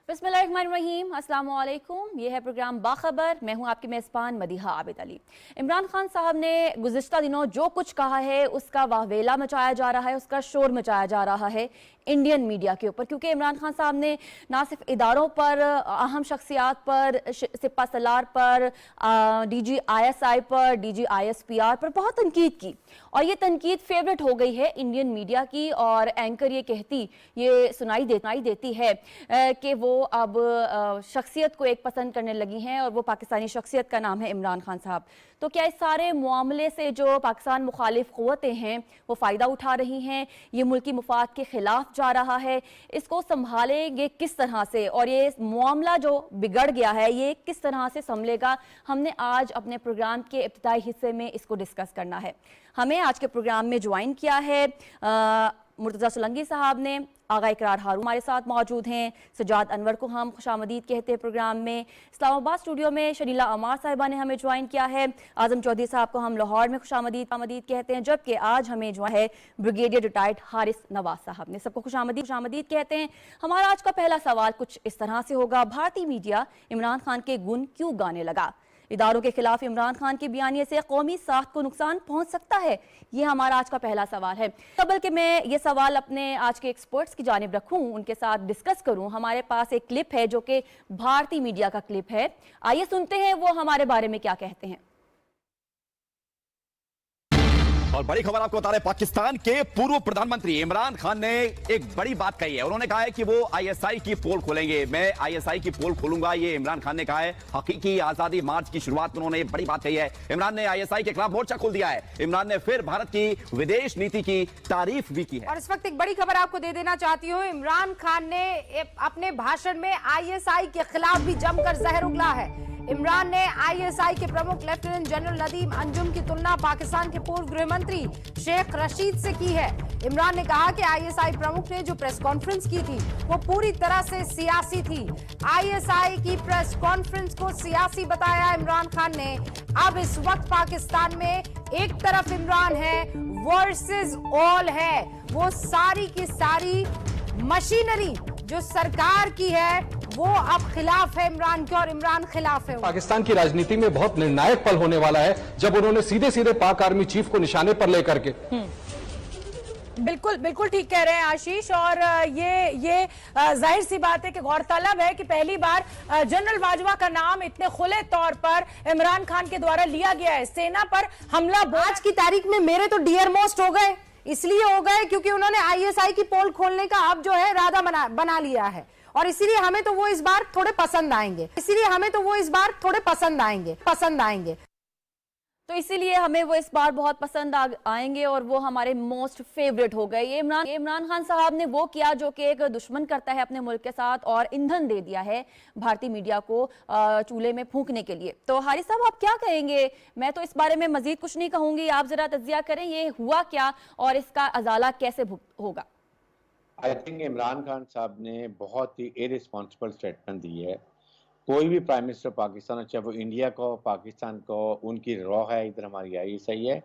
बिस्मिल्लाहिर्रहमानिर्रहीम, अस्सलाम वालेकुम। ये है प्रोग्राम बाखबर। मैं हूं आपकी मेज़बान मदीहा आबिद अली। इमरान खान साहब ने गुज़िश्ता दिनों जो कुछ कहा है उसका वाहवेला मचाया जा रहा है, उसका शोर मचाया जा रहा है इंडियन मीडिया के ऊपर, क्योंकि इमरान खान साहब ने ना सिर्फ इदारों पर, अहम शख्सियात पर, सिपा सलार पर, DG ISI पर, DG ISPR पर बहुत तनकीद की। और ये तनकीद फेवरेट हो गई है इंडियन मीडिया की। और एंकर ये सुनाई देती है कि वो अब शख्सियत को एक पसंद करने लगी हैं, और वो पाकिस्तानी शख्सियत का नाम है इमरान खान साहब। तो क्या इस सारे मामले से जो पाकिस्तान मुखालिफ क़ुव्वतें हैं वो फ़ायदा उठा रही हैं? ये मुल्की मुफाद के ख़िलाफ़ जा रहा है? इसको संभालेंगे किस तरह से, और ये मामला जो बिगड़ गया है ये किस तरह से संभलेगा? हमने आज अपने प्रोग्राम के इब्तिदाई हिस्से में इसको डिस्कस करना है। हमें आज के प्रोग्राम में ज्वाइन किया है मुर्तज़ा सोलंकी साहब ने। आगा इकरार हारून हमारे साथ मौजूद हैं। सजाद अनवर को हम खुशामदीद कहते हैं प्रोग्राम में। इस्लामाबाद स्टूडियो में शरीला अमार साहिबा ने हमें ज्वाइन किया है। आजम चौधरी साहब को हम लाहौर में खुशामदीद कहते हैं, जबकि आज हमें जो है ब्रिगेडियर रिटायर्ड हारिस नवाज साहब ने। सबको खुशामदीद कहते हैं। हमारा आज का पहला सवाल कुछ इस तरह से होगा: भारतीय मीडिया इमरान खान के गुण क्यों गाने लगा? इदारों के खिलाफ इमरान खान के बयानिए से कौमी साख को नुकसान पहुंच सकता है? ये हमारा आज का पहला सवाल है। तो बल्कि मैं ये सवाल अपने आज के एक्सपर्ट्स की जानिब रखूं, उनके साथ डिस्कस करूं, हमारे पास एक क्लिप है जो कि भारतीय मीडिया का क्लिप है। आइए सुनते हैं वो हमारे बारे में क्या कहते हैं। और बड़ी खबर आपको बता रहे, पाकिस्तान के पूर्व प्रधानमंत्री इमरान खान ने एक बड़ी बात कही है। उन्होंने कहा है कि वो ISI की पोल खोलेंगे। मैं ISI की पोल खोलूंगा, ये इमरान खान ने कहा है। हकीकी आजादी मार्च की शुरुआत में उन्होंने बड़ी बात कही है। इमरान ने ISI के खिलाफ मोर्चा खोल दिया है। इमरान ने फिर भारत की विदेश नीति की तारीफ भी की है। और इस वक्त एक बड़ी खबर आपको दे देना चाहती हूँ। इमरान खान ने अपने भाषण में ISI के खिलाफ भी जमकर जहर उगला है। इमरान ने ISI के प्रमुख लेफ्टिनेंट जनरल नदीम अंजुम की तुलना पाकिस्तान के पूर्व गृह मंत्री शेख रशीद से की है। इमरान ने कहा कि ISI प्रमुख ने जो प्रेस कॉन्फ्रेंस की थी वो पूरी तरह से सियासी थी। ISI की प्रेस कॉन्फ्रेंस को सियासी बताया इमरान खान ने। अब इस वक्त पाकिस्तान में एक तरफ इमरान है वर्सेस ऑल है। वो सारी की सारी मशीनरी जो सरकार की है वो अब खिलाफ है इमरान के, और इमरान खिलाफ है। पाकिस्तान की राजनीति में बहुत निर्णायक पल होने वाला है जब उन्होंने सीधे सीधे पाक आर्मी चीफ को निशाने पर लेकर के। बिल्कुल ठीक कह रहे हैं आशीष। और ये जाहिर सी बात है कि गौरतलब है कि पहली बार जनरल बाजवा का नाम इतने खुले तौर पर इमरान खान के द्वारा लिया गया है। सेना पर हमला आज की तारीख में मेरे तो डियर मोस्ट हो गए, इसलिए हो गए क्योंकि उन्होंने ISI की पोल खोलने का अब जो है इरादा बना लिया है। और इसीलिए हमें तो वो इस बार थोड़े पसंद आएंगे। तो इसीलिए हमें वो इस बार बहुत पसंद आएंगे और वो हमारे मोस्ट फेवरेट हो गए। ये इमरान खान साहब ने वो किया जो कि एक दुश्मन करता है अपने मुल्क के साथ, और ईंधन दे दिया है भारतीय मीडिया को चूल्हे में फूंकने के लिए। तो हारिस साहब आप क्या कहेंगे? मैं तो इस बारे में मजीद कुछ नहीं कहूंगी, आप जरा तज्जिया करें, ये हुआ क्या और इसका अजाला कैसे होगा? आई थिंक इमरान खान साहब ने बहुत ही इररिस्पॉन्सिबल स्टेटमेंट दी है। कोई भी प्राइम मिनिस्टर पाकिस्तान, चाहे वो इंडिया का हो पाकिस्तान का हो, उनकी रॉ है, इधर हमारी ISI है।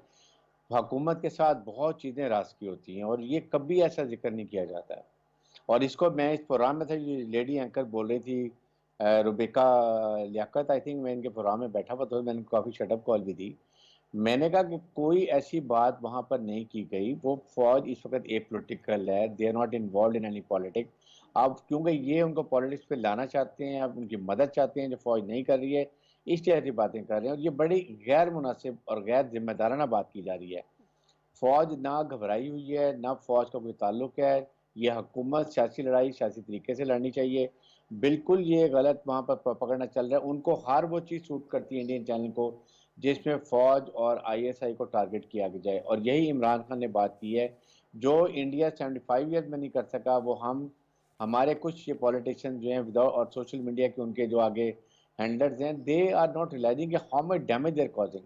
हुकूमत के साथ बहुत चीज़ें राज की होती हैं और ये कभी ऐसा जिक्र नहीं किया जाता है। और इसको मैं इस प्रोग्राम में था, ये लेडी एंकर बोल रही थी रुबिका लियाकत, आई थिंक मैं इनके प्रोग्राम में बैठा हुआ, तो मैंने काफ़ी शटअप कॉल भी दी। मैंने कहा कि कोई ऐसी बात वहाँ पर नहीं की गई। वो फौज इस वक्त एपॉलिटिकल है, they are not involve in any politics. अब क्योंकि ये उनको पॉलिटिक्स पे लाना चाहते हैं, अब उनकी मदद चाहते हैं जो फौज नहीं कर रही है, इस तरह की बातें कर रहे हैं। और ये बड़ी गैर मुनासिब और गैर जिम्मेदाराना बात की जा रही है। फौज ना घबराई हुई है, ना फौज का कोई ताल्लुक है। ये हुकूमत सियासी लड़ाई सियासी तरीके से लड़नी चाहिए। बिल्कुल ये गलत वहाँ पर पकड़ना चल रहा है। उनको हर वो चीज़ सूट करती है इंडियन चैनल को जिसमें फौज और ISI को टारगेट किया जाए। और यही इमरान खान ने बात की है जो इंडिया 75 ईयर्स में नहीं कर सका, वो हमारे कुछ ये पॉलिटिशियन जो हैं विदाउट, और सोशल मीडिया के उनके जो आगे हैंडलर्स हैं, they are not realising how much damage they're causing.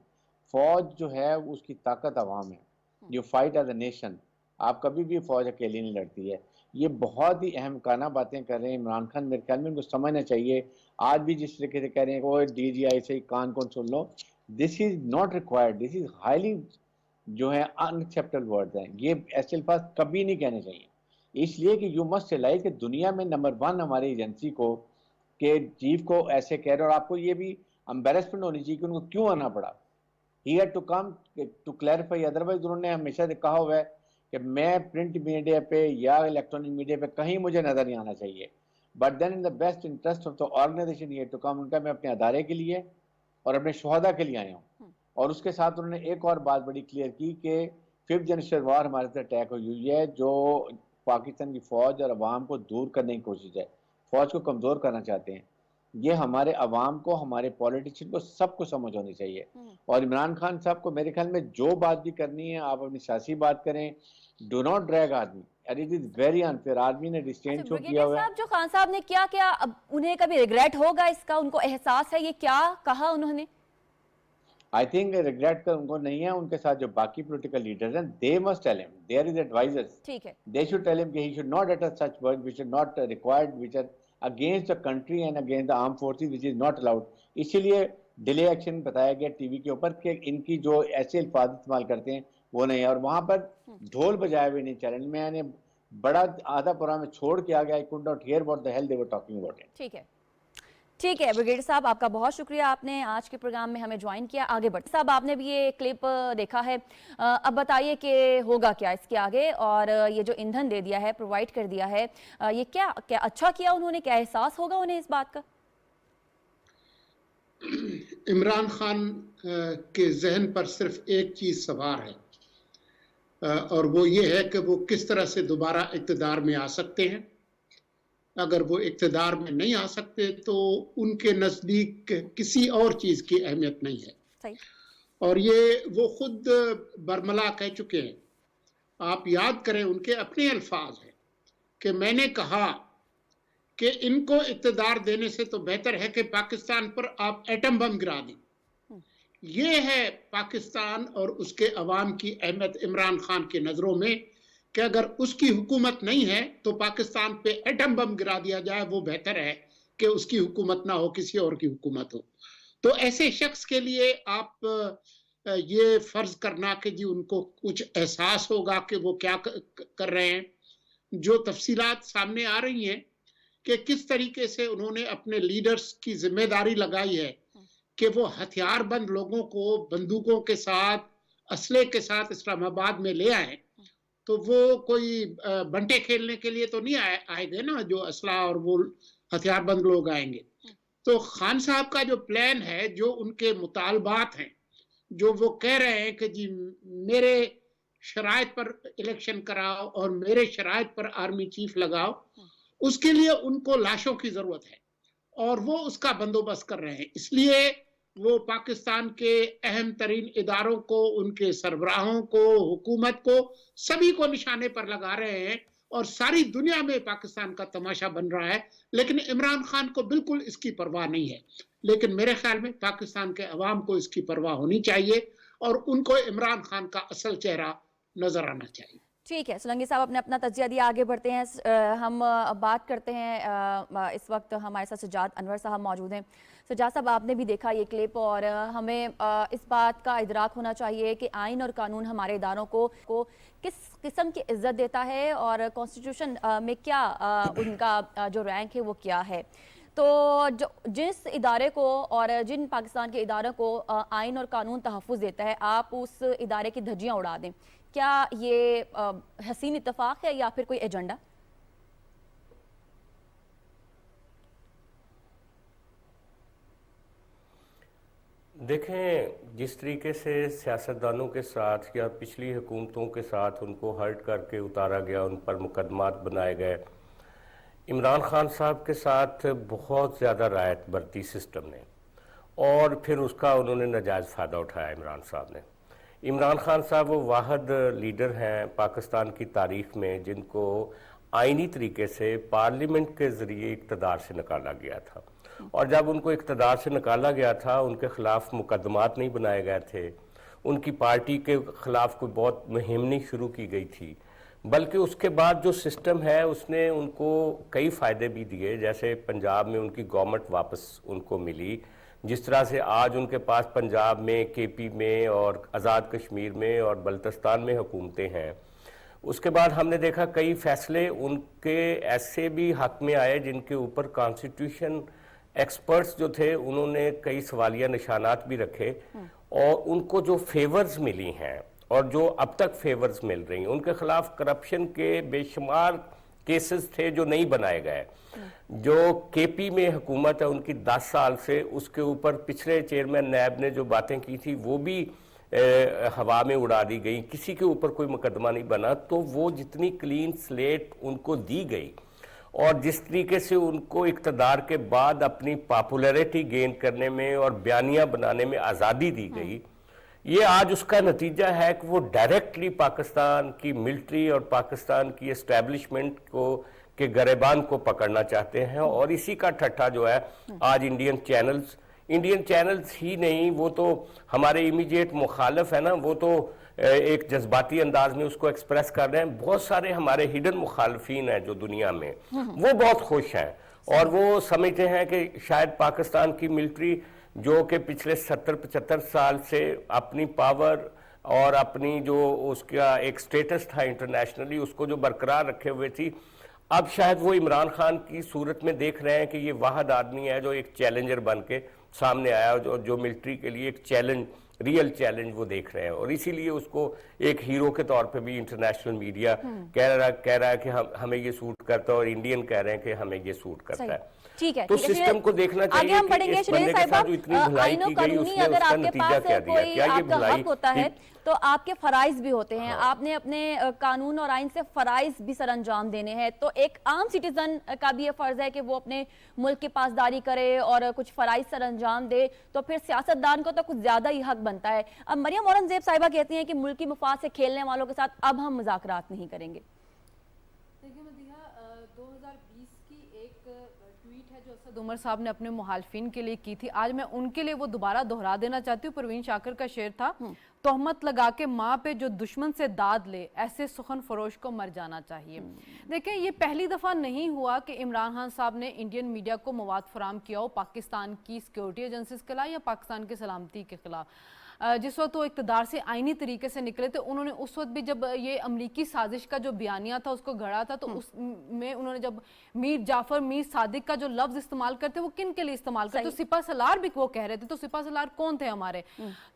फौज जो है उसकी ताकत आवाम है, you fight as a nation. आप कभी भी फौज अकेली नहीं लड़ती है। ये बहुत ही अहम काना बातें कर रहे हैं इमरान खान। मेरे ख्याल में उनको समझना चाहिए। आज भी जिस तरीके से कह रहे हैं वो DG ISI कान कौन सुन लो, this is not required, this is highly जो है अनएक्सेप्टेबल वर्ड्स हैं। ये ऐसे अल्फाज कभी नहीं कहने चाहिए, इसलिए कि यू मस्ट रियलाइज कि दुनिया में नंबर 1 हमारी एजेंसी को कि चीफ को ऐसे कह रहे, और आपको ये भी एम्बेरसमेंट होनी चाहिए कि उनको क्यों आना पड़ा। He had to come to clarify, otherwise उन्होंने हमेशा कहा हुआ है कि मैं प्रिंट मीडिया पे या इलेक्ट्रॉनिक मीडिया पे कहीं मुझे नजर नहीं आना चाहिए, but then in the best interest of the organisation he had to come. उनका मैं अपने अदारे के लिए और अपने शोहदा के लिए आया हूँ। और उसके साथ उन्होंने एक और बात बड़ी क्लियर की कि 5th जनरेशन वार हमारे साथ अटैक हुई है, जो पाकिस्तान की फौज और अवाम को दूर करने की कोशिश है, फौज को कमजोर करना चाहते हैं। ये हमारे अवाम को, हमारे पॉलिटिशियन को, सबको समझ होनी चाहिए। और इमरान खान साहब को मेरे ख्याल में जो बात भी करनी है, आप अपनी सियासी बात करें, do not drag army, and it is very unfair. Army ने डिस्टेंस शो किया हुआ है। साहब, जो खान साहब ने क्या क्या, अब उन्हें कभी रिग्रेट होगा इसका? उनको एहसास है ये क्या कहा उन्होंने? आई थिंक रिग्रेट कर उनको नहीं है, उनके साथ जो बाकी पॉलिटिकल लीडर्स हैं, they must tell him, there is advisers, ठीक है, दे शुड टेल हिम कि he should not utter such words which are not required, which are against the country and against the arm forces, which is not allowed. इसीलिए delay action बताया गया TV के ऊपर कि इनकी जो ऐसे अल्फाज इस्तेमाल करते हैं वो नहीं है। और वहां पर ढोल बजाए हुए नहीं चैनल में, यानी बड़ा आधा प्रोग्राम छोड़ के आ गया, I could not here what the hell they were talking about it. ठीक है, ठीक है ब्रिगेडियर साहब, आपका बहुत शुक्रिया, आपने आज के प्रोग्राम में हमें ज्वाइन किया। आगे बढ़ते साहब, आपने भी ये क्लिप देखा है, अब बताइए कि होगा क्या इसके आगे, और ये जो ईंधन दे दिया है, प्रोवाइड कर दिया है, ये क्या क्या अच्छा किया उन्होंने? क्या एहसास होगा उन्हें इस बात का? इमरान खान के जहन पर सिर्फ एक चीज सवार है, और वो ये है कि वो किस तरह से दोबारा इक़्तिदार में आ सकते हैं। अगर वो इक़्तिदार में नहीं आ सकते तो उनके नज़दीक किसी और चीज़ की अहमियत नहीं है। सही। और ये वो खुद बरमला कह चुके हैं। आप याद करें, उनके अपने अल्फाज हैं कि मैंने कहा कि इनको इक़्तिदार देने से तो बेहतर है कि पाकिस्तान पर आप एटम बम गिरा दें। ये है पाकिस्तान और उसके अवाम की अहमियत इमरान खान की नज़रों में, कि अगर उसकी हुकूमत नहीं है तो पाकिस्तान पे एटम बम गिरा दिया जाए, वो बेहतर है कि उसकी हुकूमत ना हो, किसी और की हुकूमत हो। तो ऐसे शख्स के लिए आप ये फर्ज करना कि जी उनको कुछ एहसास होगा कि वो क्या कर रहे हैं, जो तफसीलात सामने आ रही हैं कि किस तरीके से उन्होंने अपने लीडर्स की जिम्मेदारी लगाई है कि वो हथियारबंद लोगों को बंदूकों के साथ, असले के साथ इस्लामाबाद में ले आए। तो वो कोई बंटे खेलने के लिए तो नहीं आएंगे ना, जो असला और वो हथियारबंद लोग आएंगे। तो खान साहब का जो प्लान है, जो उनके मुतालबात हैं, जो वो कह रहे हैं कि जी मेरे शराइत पर इलेक्शन कराओ और मेरे शराइत पर आर्मी चीफ लगाओ, उसके लिए उनको लाशों की जरूरत है और वो उसका बंदोबस्त कर रहे हैं। इसलिए वो पाकिस्तान के अहम तरीन इदारों को, उनके सरबराहों को, हुकूमत को, सभी को निशाने पर लगा रहे हैं और सारी दुनिया में पाकिस्तान का तमाशा बन रहा है। लेकिन इमरान खान को बिल्कुल इसकी परवाह नहीं है। लेकिन मेरे ख्याल में पाकिस्तान के अवाम को इसकी परवाह होनी चाहिए और उनको इमरान खान का असल चेहरा नजर आना चाहिए। ठीक है, सोलंकी साहब आपने अपना तजिया दिया, आगे बढ़ते हैं। हम बात करते हैं, इस वक्त हमारे साथ सज्जाद अनवर साहब मौजूद हैं। सज्जाद साहब, आपने भी देखा ये क्लिप, और हमें इस बात का इदराक होना चाहिए कि आइन और कानून हमारे इदारों को किस किस्म की इज्जत देता है और कॉन्स्टिट्यूशन में क्या उनका जो रैंक है वो क्या है। तो जो जिस इदारे को और जिन पाकिस्तान के इदारों को आइन और कानून तहफ़्फ़ुज़ देता है, आप उस इदारे की धज्जियाँ उड़ा दें, क्या ये हसीन इत्तेफाक है या फिर कोई एजेंडा? देखें, जिस तरीके से सियासतदानों के साथ या पिछली हुकूमतों के साथ उनको हर्ट करके उतारा गया, उन पर मुकदमात बनाए गए, इमरान खान साहब के साथ बहुत ज़्यादा रायत बरती सिस्टम ने और फिर उसका उन्होंने नाजायज़ फ़ायदा उठाया इमरान साहब ने। इमरान खान साहब वो वाहिद लीडर हैं पाकिस्तान की तारीख में जिनको आइनी तरीके से पार्लियामेंट के ज़रिए इक़्तिदार से निकाला गया था, और जब उनको इक़्तिदार से निकाला गया था उनके ख़िलाफ़ मुकदमात नहीं बनाए गए थे, उनकी पार्टी के ख़िलाफ़ कोई बहुत मुहिम नहीं शुरू की गई थी, बल्कि उसके बाद जो सिस्टम है उसने उनको कई फ़ायदे भी दिए। जैसे पंजाब में उनकी गवर्नमेंट वापस उनको मिली, जिस तरह से आज उनके पास पंजाब में, केपी में और आज़ाद कश्मीर में और बल्तिस्तान में हुकूमतें हैं। उसके बाद हमने देखा कई फ़ैसले उनके ऐसे भी हक़ में आए जिनके ऊपर कॉन्स्टिट्यूशन एक्सपर्ट्स जो थे उन्होंने कई सवालिया निशानात भी रखे और उनको जो फेवर्स मिली हैं और जो अब तक फेवर्स मिल रही हैं उनके खिलाफ करप्शन के बेशुमार केसेस थे जो नहीं बनाए गए। जो केपी में हुकूमत है उनकी 10 साल से, उसके ऊपर पिछले चेयरमैन नैब ने जो बातें की थी वो भी हवा में उड़ा दी गई, किसी के ऊपर कोई मुकदमा नहीं बना। तो वो जितनी क्लीन स्लेट उनको दी गई और जिस तरीके से उनको इक़्तिदार के बाद अपनी पॉपुलैरिटी गेन करने में और बयानियां बनाने में आज़ादी दी गई, ये आज उसका नतीजा है कि वो डायरेक्टली पाकिस्तान की मिलिट्री और पाकिस्तान की एस्टैब्लिशमेंट को के गरेबान को पकड़ना चाहते हैं। और इसी का ठट्ठा जो है आज इंडियन चैनल्स ही नहीं, वो तो हमारे इमीडिएट मुखालिफ है ना, वो तो एक जज्बाती अंदाज में उसको एक्सप्रेस कर रहे हैं। बहुत सारे हमारे हिडन मुखालफीन हैं जो दुनिया में, वो बहुत खुश हैं और वो समझते हैं कि शायद पाकिस्तान की मिलिट्री जो कि पिछले 70-75 साल से अपनी पावर और अपनी जो उसका एक स्टेटस था इंटरनेशनली उसको जो बरकरार रखे हुए थी, अब शायद वो इमरान खान की सूरत में देख रहे हैं कि ये वाहिद आदमी है जो एक चैलेंजर बन के सामने आया, जो मिलिट्री के लिए एक चैलेंज, रियल चैलेंज वो देख रहे हैं और इसीलिए उसको एक हीरो के तौर पे भी इंटरनेशनल मीडिया कह रहा है कि हमें ये सूट करता है और इंडियन कह रहे हैं कि हमें ये सूट करता है। ठीक है, तो सिस्टम को देखना चाहिए आगे हम बढ़ेंगे। बंदे के साथ जो इतनी भलाई की गई उसने उसका नतीजा क्या दिया, क्या ये भलाई होता है तो आपके फराइज भी होते हैं। आपने अपने कानून और आइन से फराइज भी सर अंजाम देने हैं, तो एक आम सिटीजन का भी ये फर्ज है कि वो अपने मुल्क की पासदारी करे और कुछ फराइज सर अंजाम दे, तो फिर सियासतदान को तो कुछ ज्यादा ही हक बनता है। अब मरियम औरंगजेब साहिबा कहती हैं कि मुल्की मफाद से खेलने वालों के साथ अब हम मुज़ाकरात नहीं करेंगे। देखिए मदीहा, 2020 की एक ट्वीट है जो असद उमर साहब ने अपने मुखालफिन के लिए की थी, आज मैं उनके लिए वो दोबारा दोहरा देना चाहती हूँ। परवीन शाकिर का शेर था, तोहमत लगा के माँ पे जो दुश्मन से दाद ले, ऐसे सुखन फरोश को मर जाना चाहिए। देखिए, ये पहली दफ़ा नहीं हुआ कि इमरान खान साहब ने इंडियन मीडिया को मवाद फराम किया हो पाकिस्तान की सिक्योरिटी एजेंसीज के खिलाफ या पाकिस्तान की सलामती के खिलाफ। जिस वक्त वो इक़्तिदार से आईनी तरीके से निकले थे, उन्होंने उस वक्त भी जब ये अमरीकी साजिश का जो बयानिया था उसको गढ़ा था, तो उसमें उन्होंने जब मीर जाफर, मीर सादिक का जो लफ्ज इस्तेमाल करते, वो किन के लिए इस्तेमाल करते, तो सिपा सलार भी वो कह रहे थे, तो सिपा सलार कौन थे हमारे।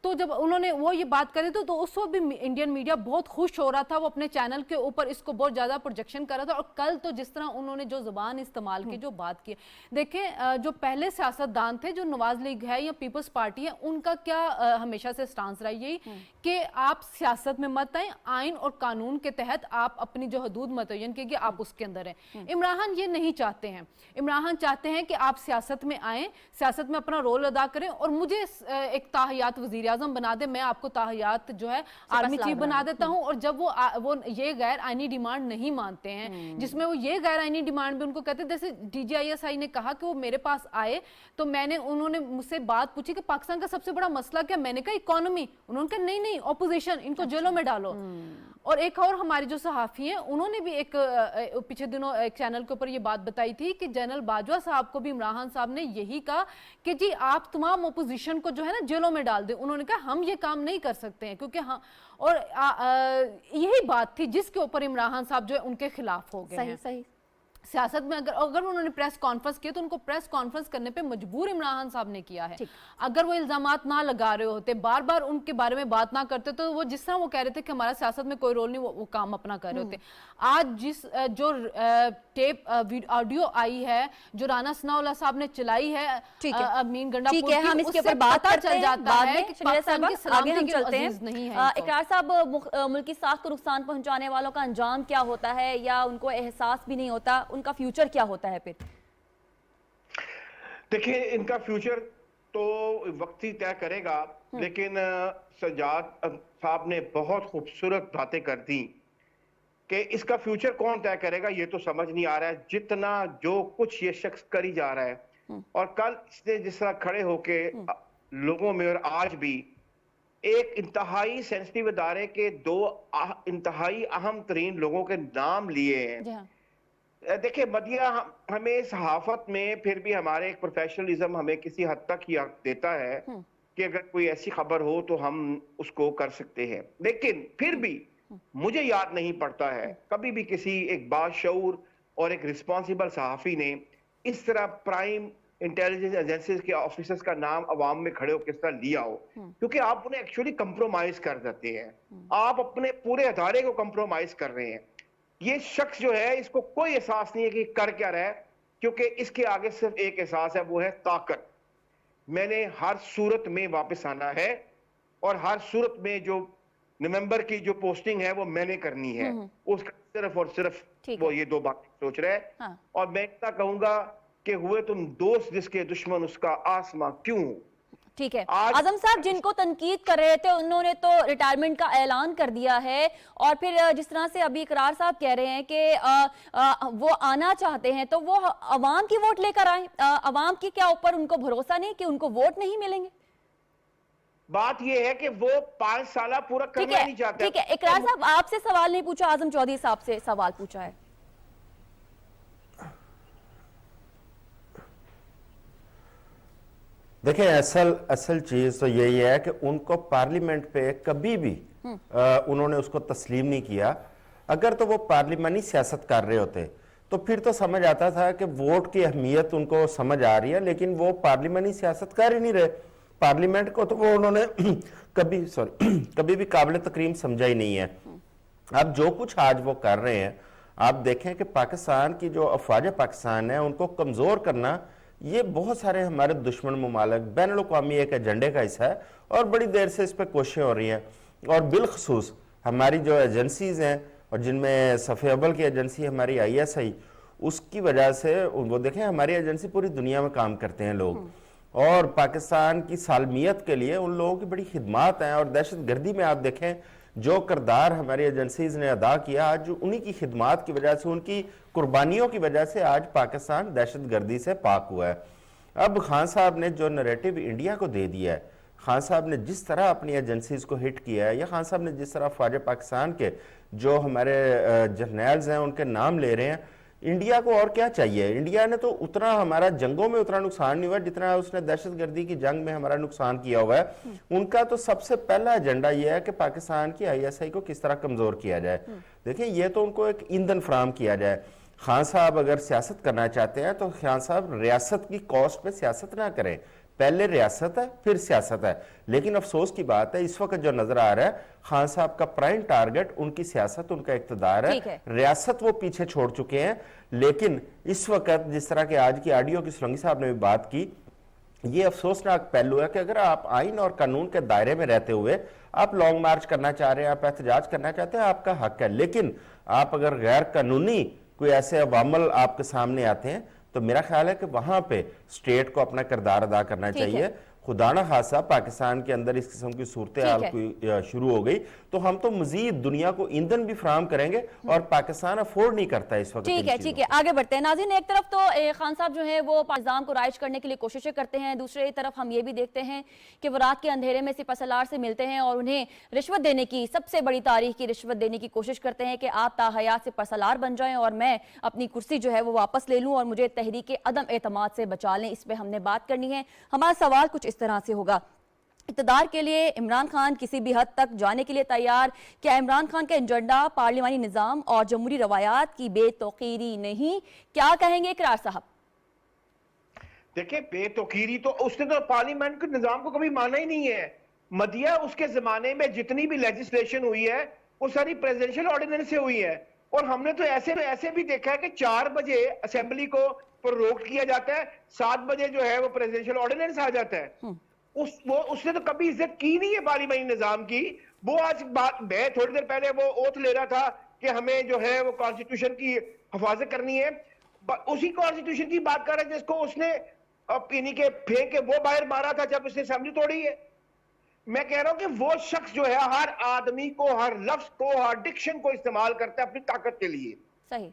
तो जब उन्होंने वो ये बात करी तो उस वक्त भी इंडियन मीडिया बहुत खुश हो रहा था, वो अपने चैनल के ऊपर इसको बहुत ज्यादा प्रोजेक्शन कर रहा था। और कल तो जिस तरह उन्होंने जो जुबान इस्तेमाल की, जो बात की, देखें जो पहले सियासतदान थे, जो नवाज लीग है या पीपल्स पार्टी है, उनका क्या हमेशा से स्टांस रहा यही कि आप सियासत में मत आए, आइन और कानून के तहत आप अपनी जो हदूद मुतय्यन कीजिए, आप उसके अंदर हैं। इमरान खान ये नहीं चाहते हैं। इमरान खान चाहते हैं कि आप सियासत में आए, सियासत में अपना रोल अदा करें और मुझे एक ताहियात वजीर आजम बना दे, मैं आपको ताहियात जो है आर्मी चीफ बना देता हूं। और जब वो ये गैर आईनी डिमांड नहीं मानते हैं, जिसमें वो ये गैर आईनी डिमांड भी उनको कहते हैं, जैसे DGISI ने कहा कि वो मेरे पास आए तो उन्होंने मुझसे बात पूछी कि पाकिस्तान का सबसे बड़ा मसला क्या, मैंने कहा इकोनॉमी, उन्होंने कहा नहीं नहीं ऑपोजिशन, इनको जेलों में डालो। और एक और हमारे जो सहाफी हैं उन्होंने भी एक पिछले दिनों एक चैनल के ऊपर ये बात बताई थी कि जनरल बाजवा साहब को भी इमरान खान साहब ने यही कहा कि जी आप तमाम ऑपोजिशन को जो है ना जेलों में डाल दें। उन्होंने कहा हम ये काम नहीं कर सकते हैं क्योंकि हाँ, और यही बात थी जिसके ऊपर इमरान खान साहब जो है उनके खिलाफ हो गए हैं। सही सियासत में अगर उन्होंने प्रेस कॉन्फ्रेंस किया तो उनको प्रेस कॉन्फ्रेंस करने पे मजबूर इमरान खान साहब ने किया है। अगर वो इल्जामात ना लगा रहे होते, बार बार उनके बारे में बात ना करते, तो वो जिस तरह वो कह रहे थे कि हमारा सियासत में कोई रोल नहीं, वो काम अपना कर रहे होते। आज जो टेप ऑडियो आई है जो राना सनाउल्लाह साहब ने चलाई है अमीन गंडापुर की, हम इसके ऊपर बात चल जाता है कि पाकिस्तान की सलामती हम चलते हैं। नहीं है। इकरार साहब, मुल्क की साख को नुकसान पहुंचाने वालों का अंजाम क्या होता है या उनको एहसास भी नहीं होता, उनका फ्यूचर क्या होता है फिर? देखिए, इनका फ्यूचर तो वक्त ही तय करेगा, लेकिन सज्जाद साहब ने बहुत खूबसूरत बातें कर दी कि इसका फ्यूचर कौन तय करेगा ये तो समझ नहीं आ रहा है। जितना जो कुछ ये शख्स करी जा रहा है और कल इसने जिस तरह खड़े होके लोगों में और आज भी एक इंतहाई सेंसिटिव इदारे के दो इंतहाई अहम तरीन लोगों के नाम लिए हैं। देखिए मदिया, हमें सहाफत में फिर भी हमारे एक प्रोफेशनलिज्म हमें किसी हद तक ही देता है कि अगर कोई ऐसी खबर हो तो हम उसको कर सकते हैं, लेकिन फिर भी मुझे याद नहीं पड़ता है कभी भी किसी एक बाशऊर और एक रिस्पॉन्सिबल सहाफी ने इस तरह प्राइम इंटेलिजेंस एजेंसीज के ऑफिसर्स का नाम अवाम में खड़े हो किस तरह लिया हो, क्योंकि आप उन्हें एक्चुअली कंप्रोमाइज कर देते हैं, आप अपने पूरे अदारे को कंप्रोमाइज कर रहे हैं। ये शख्स जो है इसको कोई एहसास नहीं है कि कर क्या रहा है, क्योंकि इसके आगे सिर्फ एक एहसास है, वो है ताकत। मैंने हर सूरत में वापस आना है और हर सूरत में जो नवंबर की जो पोस्टिंग है वो मैंने करनी है, उसका सिर्फ और सिर्फ वो ये दो बातें सोच रहे हैं। हाँ। और मैं इतना कहूंगा कि हुए तुम दोस्त जिसके दुश्मन उसका आसमां क्यों। ठीक है आज- आजम साहब, जिनको तनकीद कर रहे थे उन्होंने तो रिटायरमेंट का ऐलान कर दिया है, और फिर जिस तरह से अभी इकरार साहब कह रहे हैं कि वो आना चाहते हैं, तो वो अवाम की वोट लेकर आए। अवाम की क्या ऊपर उनको भरोसा नहीं कि उनको वोट नहीं मिलेंगे? बात यह है कि वो 5 साल पूरा ठीक करना है, नहीं चाहते। ठीक है। इकरार साहब, आपसे सवाल नहीं पूछा, आजम चौधरी साहब से सवाल पूछा है। देखिए, असल चीज तो यही है कि उनको पार्लियामेंट पे कभी भी उन्होंने उसको तस्लीम नहीं किया। अगर तो वो पार्लिमानी सियासत कर रहे होते तो फिर तो समझ आता था कि वोट की अहमियत उनको समझ आ रही है, लेकिन वो पार्लिमानी सियासत कर ही नहीं रहे। पार्लियामेंट को तो वो उन्होंने कभी भी काबिल तकरीम समझा ही नहीं है। अब जो कुछ आज वो कर रहे हैं, आप देखें कि पाकिस्तान की जो अफवाज पाकिस्तान है उनको कमजोर करना, ये बहुत सारे हमारे दुश्मन ममालिक बैनुल-अक़वामी एक एजेंडे का हिस्सा है और बड़ी देर से इस पर कोशिशें हो रही हैं। और बिलखसूस हमारी जो एजेंसीज हैं, और जिनमें सफ़े अव्वल की एजेंसी हमारी ISI, उसकी वजह से वो देखें हमारी एजेंसी पूरी दुनिया में काम करते हैं लोग, और पाकिस्तान की सालमियत के लिए उन लोगों की बड़ी खिदमात हैं। और दहशत गर्दी में आप देखें जो किरदार हमारी एजेंसीज ने अदा किया, आज उन्हीं की खिदमात की वजह से, उनकी कुर्बानियों की वजह से आज पाकिस्तान दहशत गर्दी से पाक हुआ है। अब खान साहब ने जो नैरेटिव इंडिया को दे दिया है, खान साहब ने जिस तरह अपनी एजेंसीज को हिट किया है, या खान साहब ने जिस तरह फौज पाकिस्तान के जो हमारे जर्नल्स हैं उनके नाम ले रहे हैं, इंडिया को और क्या चाहिए? इंडिया ने तो उतना हमारा जंगों में उतना नुकसान नहीं हुआ जितना उसने दहशतगर्दी की जंग में हमारा नुकसान किया हुआ है। उनका तो सबसे पहला एजेंडा यह है कि पाकिस्तान की ISI को किस तरह कमजोर किया जाए। देखिए, ये तो उनको एक ईंधन फराहम किया जाए। खान साहब अगर सियासत करना चाहते हैं तो खान साहब रियासत की कॉस्ट पे सियासत ना करें, पहले रियासत है फिर सियासत है। लेकिन अफसोस की बात है, इस वक्त जो नजर आ रहा है, खान साहब का प्राइम टारगेट उनकी सियासत, उनका इक्तदार है। रियासत वो पीछे छोड़ चुके हैं। लेकिन इस वक्त जिस तरह के आज की ऑडियो की सोलंकी साहब ने भी बात की, ये अफसोसनाक पहलू है कि अगर आप आइन और कानून के दायरे में रहते हुए आप लॉन्ग मार्च करना चाह रहे हैं, आप एहतजाज करना चाहते हैं, आपका हक है। लेकिन आप अगर गैर कानूनी कोई ऐसे अवामल आपके सामने आते हैं तो मेरा ख्याल है कि वहां पे स्टेट को अपना किरदार अदा करना चाहिए। खुदा न खासा पाकिस्तान के अंदर इस किस्म की सूरत हाल शुरू हो गई तो हम तो मजीद दुनिया को ईंधन भी फराहम करेंगे, और पाकिस्तान अफोर्ड नहीं करता इस वक्त। ठीक है, आगे बढ़ते हैं। नाज़रीन, एक तरफ तो खान साहब जो है वो निज़ाम को राइज करने के लिए कोशिशें करते हैं, दूसरी तरफ हम ये भी देखते हैं कि वो रात के अंधेरे में सिपहसालार से मिलते हैं और उन्हें रिश्वत देने की, सबसे बड़ी तारीख की रिश्वत देने की कोशिश करते हैं कि आप ताहयात सिपहसालार बन जाएं और मैं अपनी कुर्सी जो है वो वापस ले लूं और मुझे तहरीक अदम एतमाद से बचा लें। इस पर हमने बात करनी है। हमारा सवाल कुछ इस तरह से होगा, इक़्तिदार के लिए इमरान खान किसी भी हद तक जाने के लिए तैयार? क्या इमरान खान का एजेंडा पार्लिमानी निज़ाम और जमहूरी रवायात की बेतौकीरी नहीं? क्या कहेंगे इकरार साहब? देखिए, बेतौकीरी तो उसने तो पार्लियामेंट के निजाम को कभी माना ही नहीं है। मदिया उसके जमाने में जितनी भी लेजिस्लेशन हुई है वो सारी प्रेसिडेंशियल ऑर्डिनेंस से हुई है, और हमने तो ऐसे भी देखा है कि 4 बजे असेंबली को प्रोरोग किया जाता है, 7 बजे जो है वो प्रेसिडेंशियल ऑर्डिनेंस आ जाता है। उसने तो कभी इज्जत की नहीं है पार्लियामेंट निजाम की। वो आज बात, मैं थोड़ी देर पहले वो ओथ ले रहा था कि हमें जो है वो कॉन्स्टिट्यूशन की हिफाजत करनी है, उसी कॉन्स्टिट्यूशन की बात कर रहे हैं जिसको उसने पीनी के फेंक के वो बाहर मारा था जब उसने असेंबली तोड़ी है। मैं कह रहा हूं कि वो शख्स जो है हर आदमी को, हर लफ्ज को, हर डिक्शन को इस्तेमाल करता है अपनी ताकत के लिए। सही।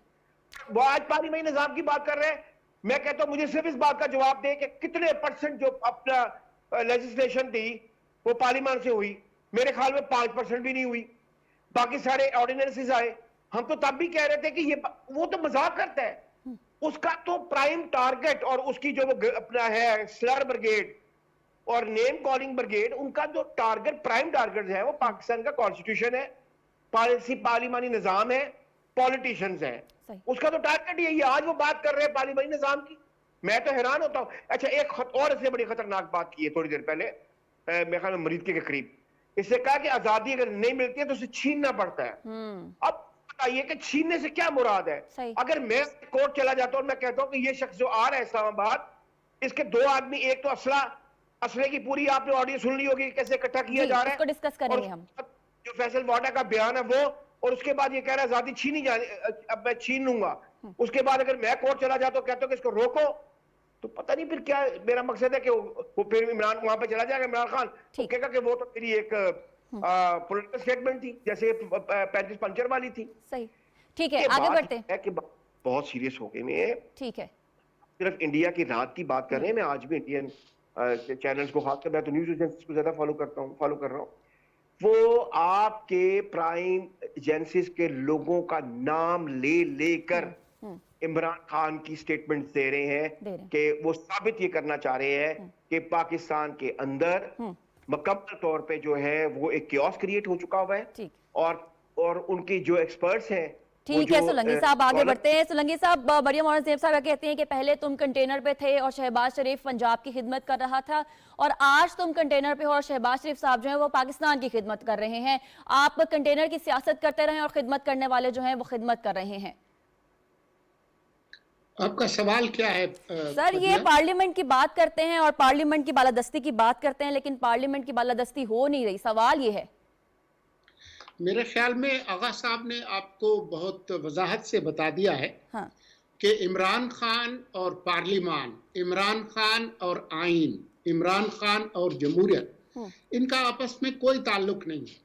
वो आज पार्लियामेंट निजाम की बात कर रहे हैं। मैं कहता हूं मुझे सिर्फ इस बात का जवाब दे कि कितने % जो अपना लेजिस्लेशन थी वो पार्लियामेंट से हुई। मेरे ख्याल में 5% भी नहीं हुई। बाकी सारे ऑर्डिनेंसेस आए। हम तो तब भी कह रहे थे कि ये वो तो मजाक करता है। उसका तो प्राइम टारगेट और उसकी जो अपना है स्लर ब्रिगेड और नेम कॉलिंग ब्रिगेड, उनका जो टारगेट, प्राइम टारगेट है वो पाकिस्तान का कॉन्स्टिट्यूशन है, पॉलिसी, पार्लियामानी निजाम है, पॉलिटिशियंस हैं। उसका तो टारगेट यही है। आज वो बात कर रहे हैं पार्लियामानी निजाम की। मैं तो हैरान होता हूं। अच्छा, एक और इससे बड़ी खतरनाक बात की है थोड़ी देर पहले, मेरे ख्याल में मरीदके के करीब, इससे कहा कि आजादी अगर नहीं मिलती है तो उसे छीनना पड़ता है। अब बताइए कि छीनने से क्या मुराद है? अगर मैं कोर्ट चला जाता हूं और मैं कहता हूं कि ये शख्स जो आ रहा है इस्लामाबाद, इसके दो आदमी, एक तो असले की पूरी आपने ऑडियो सुन ली होगी कैसे इकट्ठा किया जा रहा है, डिस्कस करेंगे हम। जो फैसल वाडा का बयान है वो, और उसके बाद ये कह रहा है आजादी छीनी जाने, अब मैं छीन लूंगा। उसके बाद अगर मैं कोर्ट चला जाता हूं, कहता हूं कि इसको रोको, तो पता नहीं फिर क्या मेरा मकसद है कि वो फिर इमरान वहां पे चला जाएगा, इमरान खान कहेगा कि वो तो मेरी एक पॉलिटिकल स्टेटमेंट थी, जैसे 35 पंचर वाली थी। सही, ठीक है, आगे बढ़ते हैं। कि बहुत सीरियस हो गए मैं, ठीक है, सिर्फ इंडिया की रात की बात कर रहे हैं, मैं आज भी इंडियन चैनल्स को, खासकर मैं तो न्यूज एजेंसीज को ज्यादा फॉलो कर रहा हूँ, वो आपके प्राइम एजेंसीज के लोगों का नाम ले लेकर इमरान खान की स्टेटमेंट दे रहे हैं कि वो साबित ये करना चाह रहे हैं कि पाकिस्तान के अंदर मुकम्मल तौर पे जो है वो एक कियोस क्रिएट हो चुका हुआ है, और उनकी जो एक्सपर्ट्स हैं। ठीक है सोलंकी साहब, आगे बढ़ते हैं। सोलंकी साहब, मरियम और ज़ेब साहब कहते हैं कि पहले तुम कंटेनर पे थे और शहबाज शरीफ पंजाब की खिदमत कर रहा था, और आज तुम कंटेनर पे हो और शहबाज शरीफ साहब जो है वो पाकिस्तान की खिदमत कर रहे हैं। आप कंटेनर की सियासत करते रहे और खिदमत करने वाले जो हैं वो खिदमत कर रहे हैं। आपका सवाल क्या है? सर, ये पार्लियामेंट की बात करते हैं और पार्लियामेंट की बालादस्ती की बात करते हैं, लेकिन पार्लियामेंट की बालादस्ती हो नहीं रही। सवाल ये है, मेरे ख्याल में आगा साहब ने आपको बहुत वजाहत से बता दिया है कि इमरान खान और पार्लिमान, इमरान खान और आइन, इमरान खान और जमहूरियत, इनका आपस में कोई ताल्लुक नहीं है।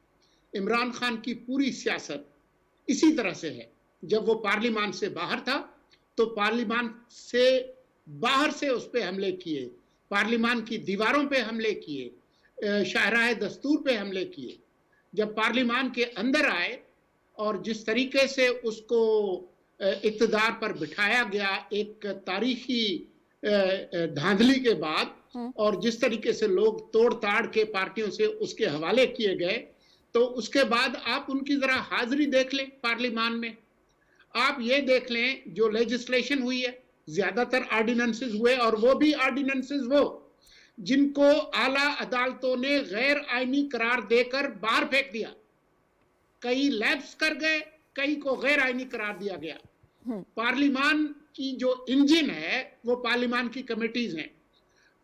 इमरान खान की पूरी सियासत इसी तरह से है। जब वो पार्लिमान से बाहर था तो पार्लिमान से बाहर से उस पर हमले किए, पार्लिमान की दीवारों पे हमले किए, शाहराह दस्तूर पे हमले किए। जब पार्लिमान के अंदर आए और जिस तरीके से उसको इक़्तिदार पर बिठाया गया एक तारीखी धांधली के बाद, और जिस तरीके से लोग तोड़ ताड़ के पार्टियों से उसके हवाले किए गए, तो उसके बाद आप उनकी जरा हाजिरी देख लें पार्लिमान में। आप ये देख लें जो लेजिस्लेशन हुई है, ज्यादातर ऑर्डिनेंसेस हुए, और वो भी ऑर्डिनेंसेस वो जिनको आला अदालतों ने गैर आईनी करार देकर बाहर फेंक दिया। कई लैप्स कर गए, कई को गैर आईनी करार दिया गया। पार्लिमान की जो इंजन है वो पार्लिमान की कमेटीज हैं।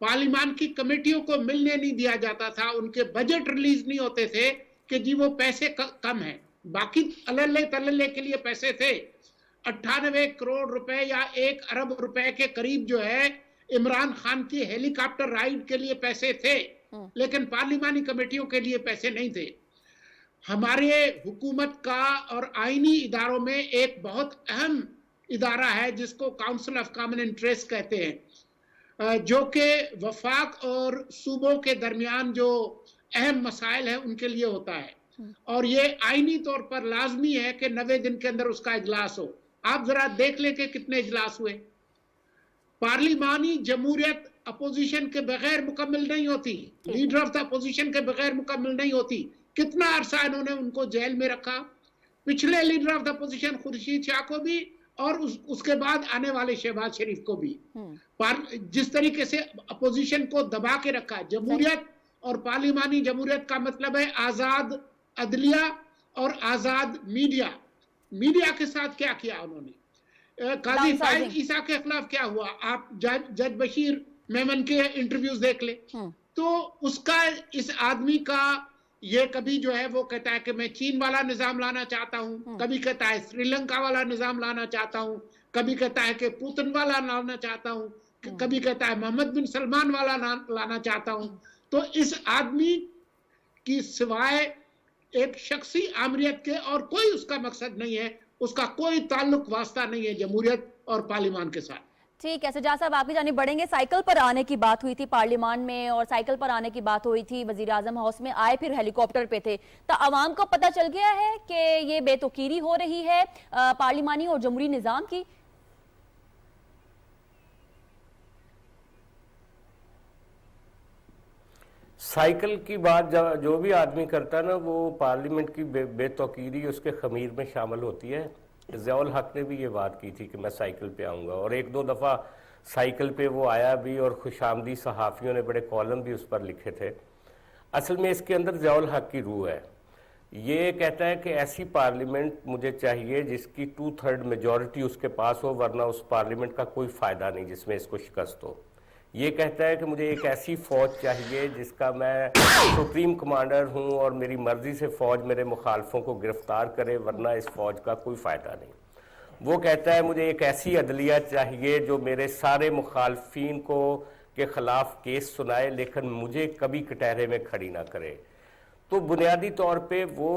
पार्लिमान की कमेटियों को मिलने नहीं दिया जाता था, उनके बजट रिलीज नहीं होते थे कि जी वो पैसे कम हैं। बाकी अल्ले तल्ले के लिए पैसे थे। 98 करोड़ रुपए या 1 अरब रुपए के करीब जो है इमरान खान की हेलीकॉप्टर राइड के लिए पैसे थे, लेकिन पार्लिमानी कमेटियों के लिए पैसे नहीं थे। हमारे हुकूमत का और आईनी इदारों में एक बहुत अहम इदारा है जिसको काउंसिल ऑफ कॉमन इंटरेस्ट कहते हैं, जो कि वफाक और सूबों के दरमियान जो अहम मसाइल है उनके लिए होता है, और ये आईनी तौर पर लाजमी है कि 90 दिन के अंदर उसका इजलास हो। आप जरा देख लें कि कितने इजलास हुए। पार्लिमानी जमहूरियत अपोजिशन के बगैर मुकम्मल नहीं होती, लीडर ऑफ द अपोजिशन के बगैर मुकम्मल नहीं होती। कितना अरसा इन्होंने उनको जेल में रखा, पिछले leader of the opposition Khurshid Shah को भी, और उसके बाद आने वाले शहबाज शरीफ को भी। जिस तरीके से अपोजिशन को दबा के रखा। जमहूरियत और पार्लिमानी जमहूरियत का मतलब है आजाद अदलिया और आजाद मीडिया। मीडिया के साथ क्या किया उन्होंने? काजी फाइज ईसा के खिलाफ क्या हुआ? आप जज बशीर मेमन के इंटरव्यूज देख ले। तो उसका, इस आदमी का ये कभी जो है वो कहता है कि मैं चीन वाला निजाम लाना चाहता हूँ, कभी कहता है श्रीलंका वाला निजाम लाना चाहता हूँ, कभी कहता है कि पुतिन वाला लाना चाहता हूँ, कभी कहता है मोहम्मद बिन सलमान वाला लाना चाहता हूँ। तो इस आदमी की सिवाय एक शख्सी आमरीत के और कोई उसका मकसद नहीं है, उसका कोई ताल्लुक वास्ता नहीं है जमहूरियत और पार्लिमान के साथ। ठीक है सज्जाद साहब, आपकी जानिब बढ़ेंगे। साइकिल पर आने की बात हुई थी पार्लियामान में, और साइकिल पर आने की बात हुई थी, वजीर आजम हाउस में आए फिर हेलीकॉप्टर पे थे, तो अवाम को पता चल गया है कि ये बेतुकीरी हो रही है पार्लिमानी और जमहूरी निजाम की। साइकिल की बात जो भी आदमी करता है ना, वो पार्लियामेंट की बेतौकीरी उसके खमीर में शामिल होती है। ज़ियाउल हक ने भी ये बात की थी कि मैं साइकिल पे आऊँगा, और एक दो दफ़ा साइकिल पे वो आया भी और खुशामदी सहाफ़ियों ने बड़े कॉलम भी उस पर लिखे थे। असल में इसके अंदर ज़ियाउल हक की रूह है। ये कहता है कि ऐसी पार्लियामेंट मुझे चाहिए जिसकी 2/3 मेजॉरिटी उसके पास हो, वरना उस पार्लियामेंट का कोई फ़ायदा नहीं जिसमें इसको शिकस्त हो। ये कहता है कि मुझे एक ऐसी फ़ौज चाहिए जिसका मैं सुप्रीम कमांडर हूँ और मेरी मर्ज़ी से फ़ौज मेरे मुखालफों को गिरफ़्तार करे, वरना इस फ़ौज का कोई फ़ायदा नहीं। वो कहता है मुझे एक ऐसी अदलिया चाहिए जो मेरे सारे मुखालफिन को के ख़िलाफ़ केस सुनाए, लेकिन मुझे कभी कटहरे में खड़ी ना करे। तो बुनियादी तौर पे वो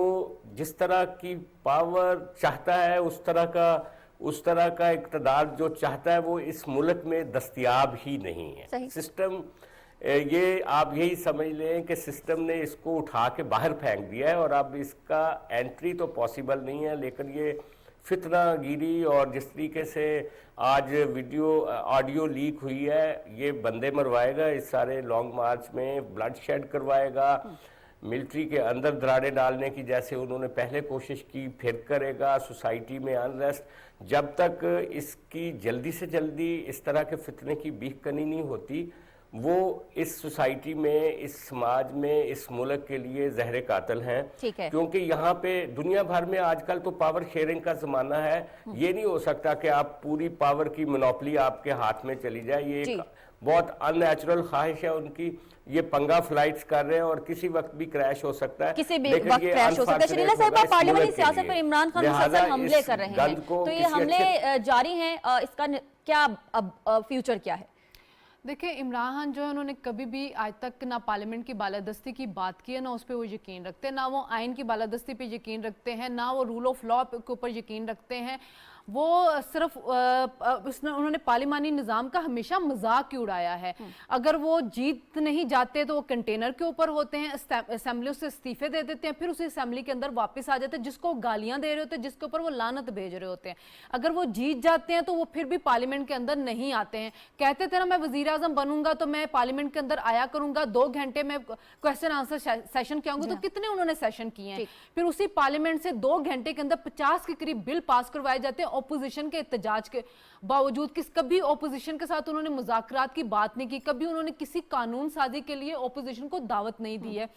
जिस तरह की पावर चाहता है उस तरह का इक़्तिदार जो चाहता है वो इस मुल्क में दस्तयाब ही नहीं है। सिस्टम ये आप यही समझ लें कि सिस्टम ने इसको उठा के बाहर फेंक दिया है और अब इसका एंट्री तो पॉसिबल नहीं है। लेकिन ये फितनागिरी और जिस तरीके से आज ऑडियो लीक हुई है, ये बंदे मरवाएगा इस सारे लॉन्ग मार्च में, ब्लड शेड करवाएगा, मिलिट्री के अंदर दराड़े डालने की जैसे उन्होंने पहले कोशिश की, फिर करेगा, सोसाइटी में अनरेस्ट। जब तक इसकी जल्दी से जल्दी इस तरह के फितने की बीखकनी नहीं होती, वो इस सोसाइटी में, इस समाज में, इस मुल्क के लिए जहर कातिल हैं। क्योंकि यहाँ पे दुनिया भर में आजकल तो पावर शेयरिंग का ज़माना है। ये नहीं हो सकता कि आप पूरी पावर की मोनोपोली आपके हाथ में चली जाए। ये एक बहुत अननेचुरल ख्वाहिश है उनकी। ये पंगा फ्लाइट्स कर रहे हैं और किसी वक्त भी क्रैश हो सकता है, किसी भी वक्त क्रैश हो सकता है। शरीला साहब, पार्लियामेंटी सियासत पर इमरान खान मुसलसल हमले कर रहे हैं, तो ये हमले जारी हैं, इसका क्या अब फ्यूचर क्या है? देखिए, इमरान खान जो है उन्होंने कभी भी आज तक ना पार्लियामेंट की बालादस्ती की बात की है, ना उस पर वो यकीन रखते हैं, ना वो आइन की बालादस्ती पे यकीन रखते हैं, ना वो रूल ऑफ लॉ के ऊपर यकीन रखते हैं। वो सिर्फ उन्होंने पार्लिमानी निज़ाम का हमेशा मजाक ही उड़ाया है। अगर वो जीत नहीं जाते तो वो कंटेनर के ऊपर होते हैं, असेंबली से इस्तीफे दे देते हैं, फिर उसी असेंबली के अंदर वापस आ जाते हैं, जिसको गालियां दे रहे होते हैं, जिसके ऊपर वो लानत भेज रहे होते हैं। अगर वो जीत जाते हैं तो वो फिर भी पार्लियामेंट के अंदर नहीं आते हैं। कहते थे ना, मैं वजीर आजम बनूंगा तो मैं पार्लियामेंट के अंदर आया करूंगा, 2 घंटे में क्वेश्चन आंसर सेशन किया होंगे। तो कितने उन्होंने सेशन किए हैं? फिर उसी पार्लियामेंट से 2 घंटे के अंदर 50 के करीब बिल पास करवाए जाते हैं ऑपोजिशन के एहतजाज के बावजूद। कभी ऑपोजिशन के साथ उन्होंने मुज़ाकरात की बात नहीं की, कभी उन्होंने किसी कानून साजी के लिए ऑपोजिशन को दावत नहीं दी है।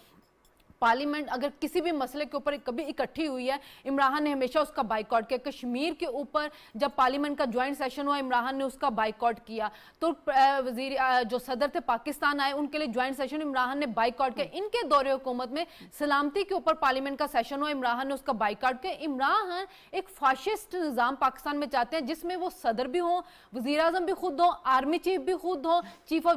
पार्लियामेंट अगर किसी भी मसले के ऊपर कभी इकट्ठी हुई है, इमरान खान ने हमेशा उसका बाइकआउट किया। कश्मीर के ऊपर जब पार्लियामेंट का ज्वाइंट सेशन हुआ, इमरान खान ने उसका बाइकआउट किया। तो वजीर जो सदर थे पाकिस्तान आए, उनके लिए ज्वाइंट सेशन इमरान खान ने बाइकआउट किया। इनके दौरे हुकूमत में सलामती के ऊपर पार्लियामेंट का सेशन हुआ, इमरान खान ने उसका बाइकआउट किया। इमरान खान एक फाशिस्ट निज़ाम पाकिस्तान में चाहते हैं जिसमें वो सदर भी हो, वजीर आजम भी खुद हो, आर्मी चीफ भी खुद हो, चीफ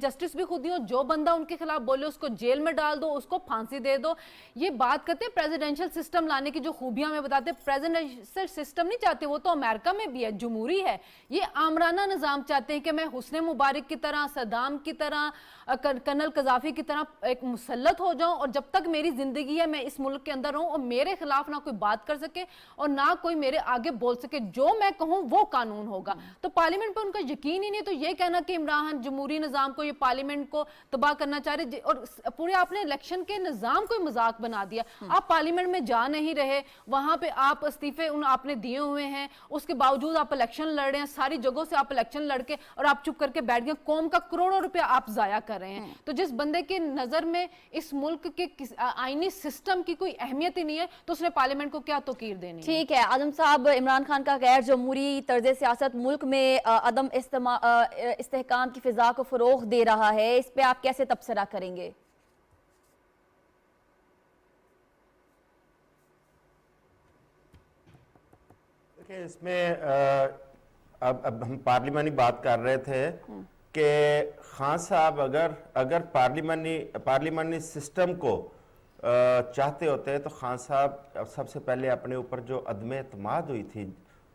जस्टिस भी खुद ही हो। जो बंदा उनके खिलाफ बोले उसको जेल में डाल दो, उसको फांसी दे दो। ये बात करते हैं प्रेसिडेंशियल सिस्टम लाने की, जो खूबियां हमें बताते हैं। प्रेसिडेंशियल सिस्टम नहीं चाहते, वो तो अमेरिका में भी है, जमहूरी है। ये आमराना निजाम चाहते हैं कि मैं हुस्ने मुबारक की तरह, सदाम की तरह, कर्नल कजाफी की तरह एक मुसल्लत हो जाऊं और जब तक मेरी जिंदगी है मैं इस मुल्क के अंदर रहूं और मेरे खिलाफ ना कोई बात कर सके और ना कोई मेरे आगे बोल सके। जो मैं कहूं वो कानून होगा। तो पार्लियामेंट पर उनका यकीन ही नहीं। तो ये कहना कि इमरान खान जमहूरी निजाम को, ये पार्लियामेंट को तबाह करना चाह रहे, और पूरे आपने इलेक्शन के निजाम को मजाक बना दिया। आप पार्लियामेंट में जा नहीं रहे, वहां पे आप इस्तीफे आपने दिए हुए हैं, उसके बावजूद आप इलेक्शन लड़ रहे हैं, सारी जगहों से आप इलेक्शन लड़के और आप चुप करके बैठ गए। कौम का करोड़ों रुपया आप जाया कर रहे हैं। तो जिस बंदे की नजर में इस मुल्क के आईनी सिस्टम की कोई अहमियत ही नहीं है, तो उसने पार्लियामेंट को क्या तौकीर देनी? ठीक है आजम साहब, इमरान खान का गैर जमहूरी तर्ज सियासत मुल्क में अदम इस्तेहकाम की फिजा को फरोग दे रहा है, इस पे आप कैसे तबसरा करेंगे? देखिए, इसमें अब हम पार्लियामानी बात कर रहे थे कि खान साहब अगर पार्लियामानी सिस्टम को चाहते होते तो खान साहब सबसे पहले अपने ऊपर जो अदम एतमाद हुई थी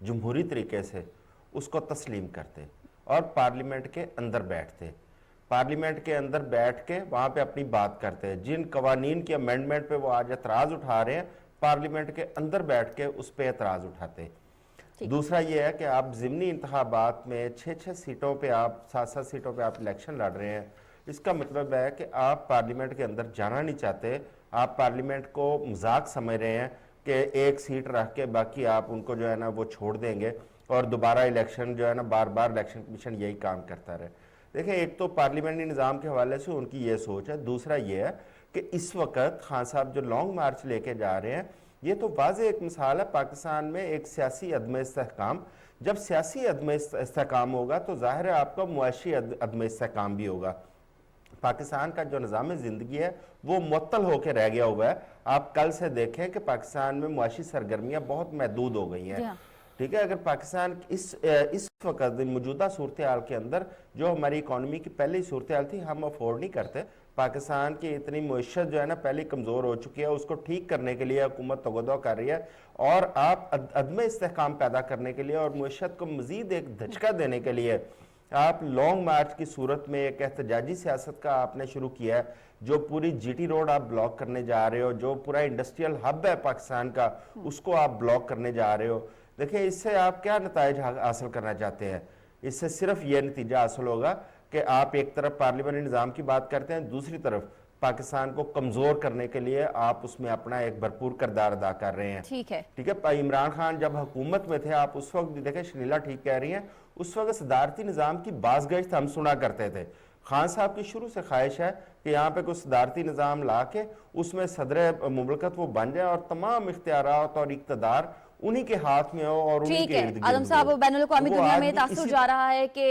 जमहूरी तरीके से उसको तस्लीम करते और पार्लियामेंट के अंदर बैठते। पार्लियामेंट के अंदर बैठ के वहाँ पे अपनी बात करते हैं। जिन कवानीन के अमेंडमेंट पे वो आज एतराज़ उठा रहे हैं, पार्लियामेंट के अंदर बैठ के उस पर एतराज़ उठाते हैं। दूसरा ये है कि आप ज़िमनी इंतखाबात में 6-6 सीटों पे, आप 7-7 सीटों पे आप इलेक्शन लड़ रहे हैं। इसका मतलब है कि आप पार्लियामेंट के अंदर जाना नहीं चाहते। आप पार्लियामेंट को मजाक समझ रहे हैं कि एक सीट रख के बाकी आप उनको जो है ना वो छोड़ देंगे। और दोबारा इलेक्शन जो है ना, बार बार इलेक्शन कमीशन यही काम करता रहे। देखिए, एक तो पार्लियामेंट्री निज़ाम के हवाले से उनकी ये सोच है, दूसरा ये है कि इस वक्त खान साहब जो लॉन्ग मार्च लेके जा रहे हैं, ये तो वाज़े एक मिसाल है पाकिस्तान में एक सियासी अदम इस्तेहकाम। जब सियासी अदम इस्तेहकाम होगा तो जाहिर है आपका मुआशी अदम इस्तेहकाम भी होगा। पाकिस्तान का जो निज़ाम ज़िंदगी है वो मुअत्तल होकर रह गया हुआ है। आप कल से देखें कि पाकिस्तान में मुआशी सरगर्मियाँ बहुत महदूद हो गई हैं। ठीक है, अगर पाकिस्तान इस वक्त मौजूदा सूरत हाल के अंदर जो हमारी इकॉनमी की पहले सूरत हाल थी, हम अफोर्ड नहीं करते। पाकिस्तान की इतनी मईशत जो है ना पहले कमज़ोर हो चुकी है, उसको ठीक करने के लिए हुकूमत तगदो कर रही है, और आप अदम इस्तेहकाम पैदा करने के लिए और मईशत को मज़ीद एक धचका देने के लिए आप लॉन्ग मार्च की सूरत में एक एहतजाजी सियासत का आपने शुरू किया है। जो पूरी जीटी रोड आप ब्लॉक करने जा रहे हो, जो पूरा इंडस्ट्रियल हब है पाकिस्तान का, उसको आप ब्लॉक करने जा रहे हो। देखिए, इससे आप क्या नताइज हासिल करना चाहते हैं? इससे सिर्फ ये नतीजा हासिल होगा कि आप एक तरफ पार्लियामेंट्री निज़ाम की बात करते हैं, दूसरी तरफ पाकिस्तान को कमज़ोर करने के लिए आप उसमें अपना एक भरपूर किरदार अदा कर रहे हैं। ठीक है, ठीक है। इमरान खान जब हुकूमत में थे, आप उस वक्त भी देखें, शनीला ठीक कह रही हैं, उस वक्त सदारती निज़ाम की बाज़गश्त हम सुना करते थे। खान साहब की शुरू से ख्वाहिश है कि यहाँ पे कुछ सदारती निज़ाम ला के उसमें सदर मुमलकत वो बन जाए और तमाम इख्तियारात और इक़्तिदार उन्हीं के हाथ में हो और उन्हीं ठीक के है। इर्द गिर्द आलम साहब, हो। बैनुल अक़वामी वो दुनिया आज में भी तासुर इसी- जा रहा है कि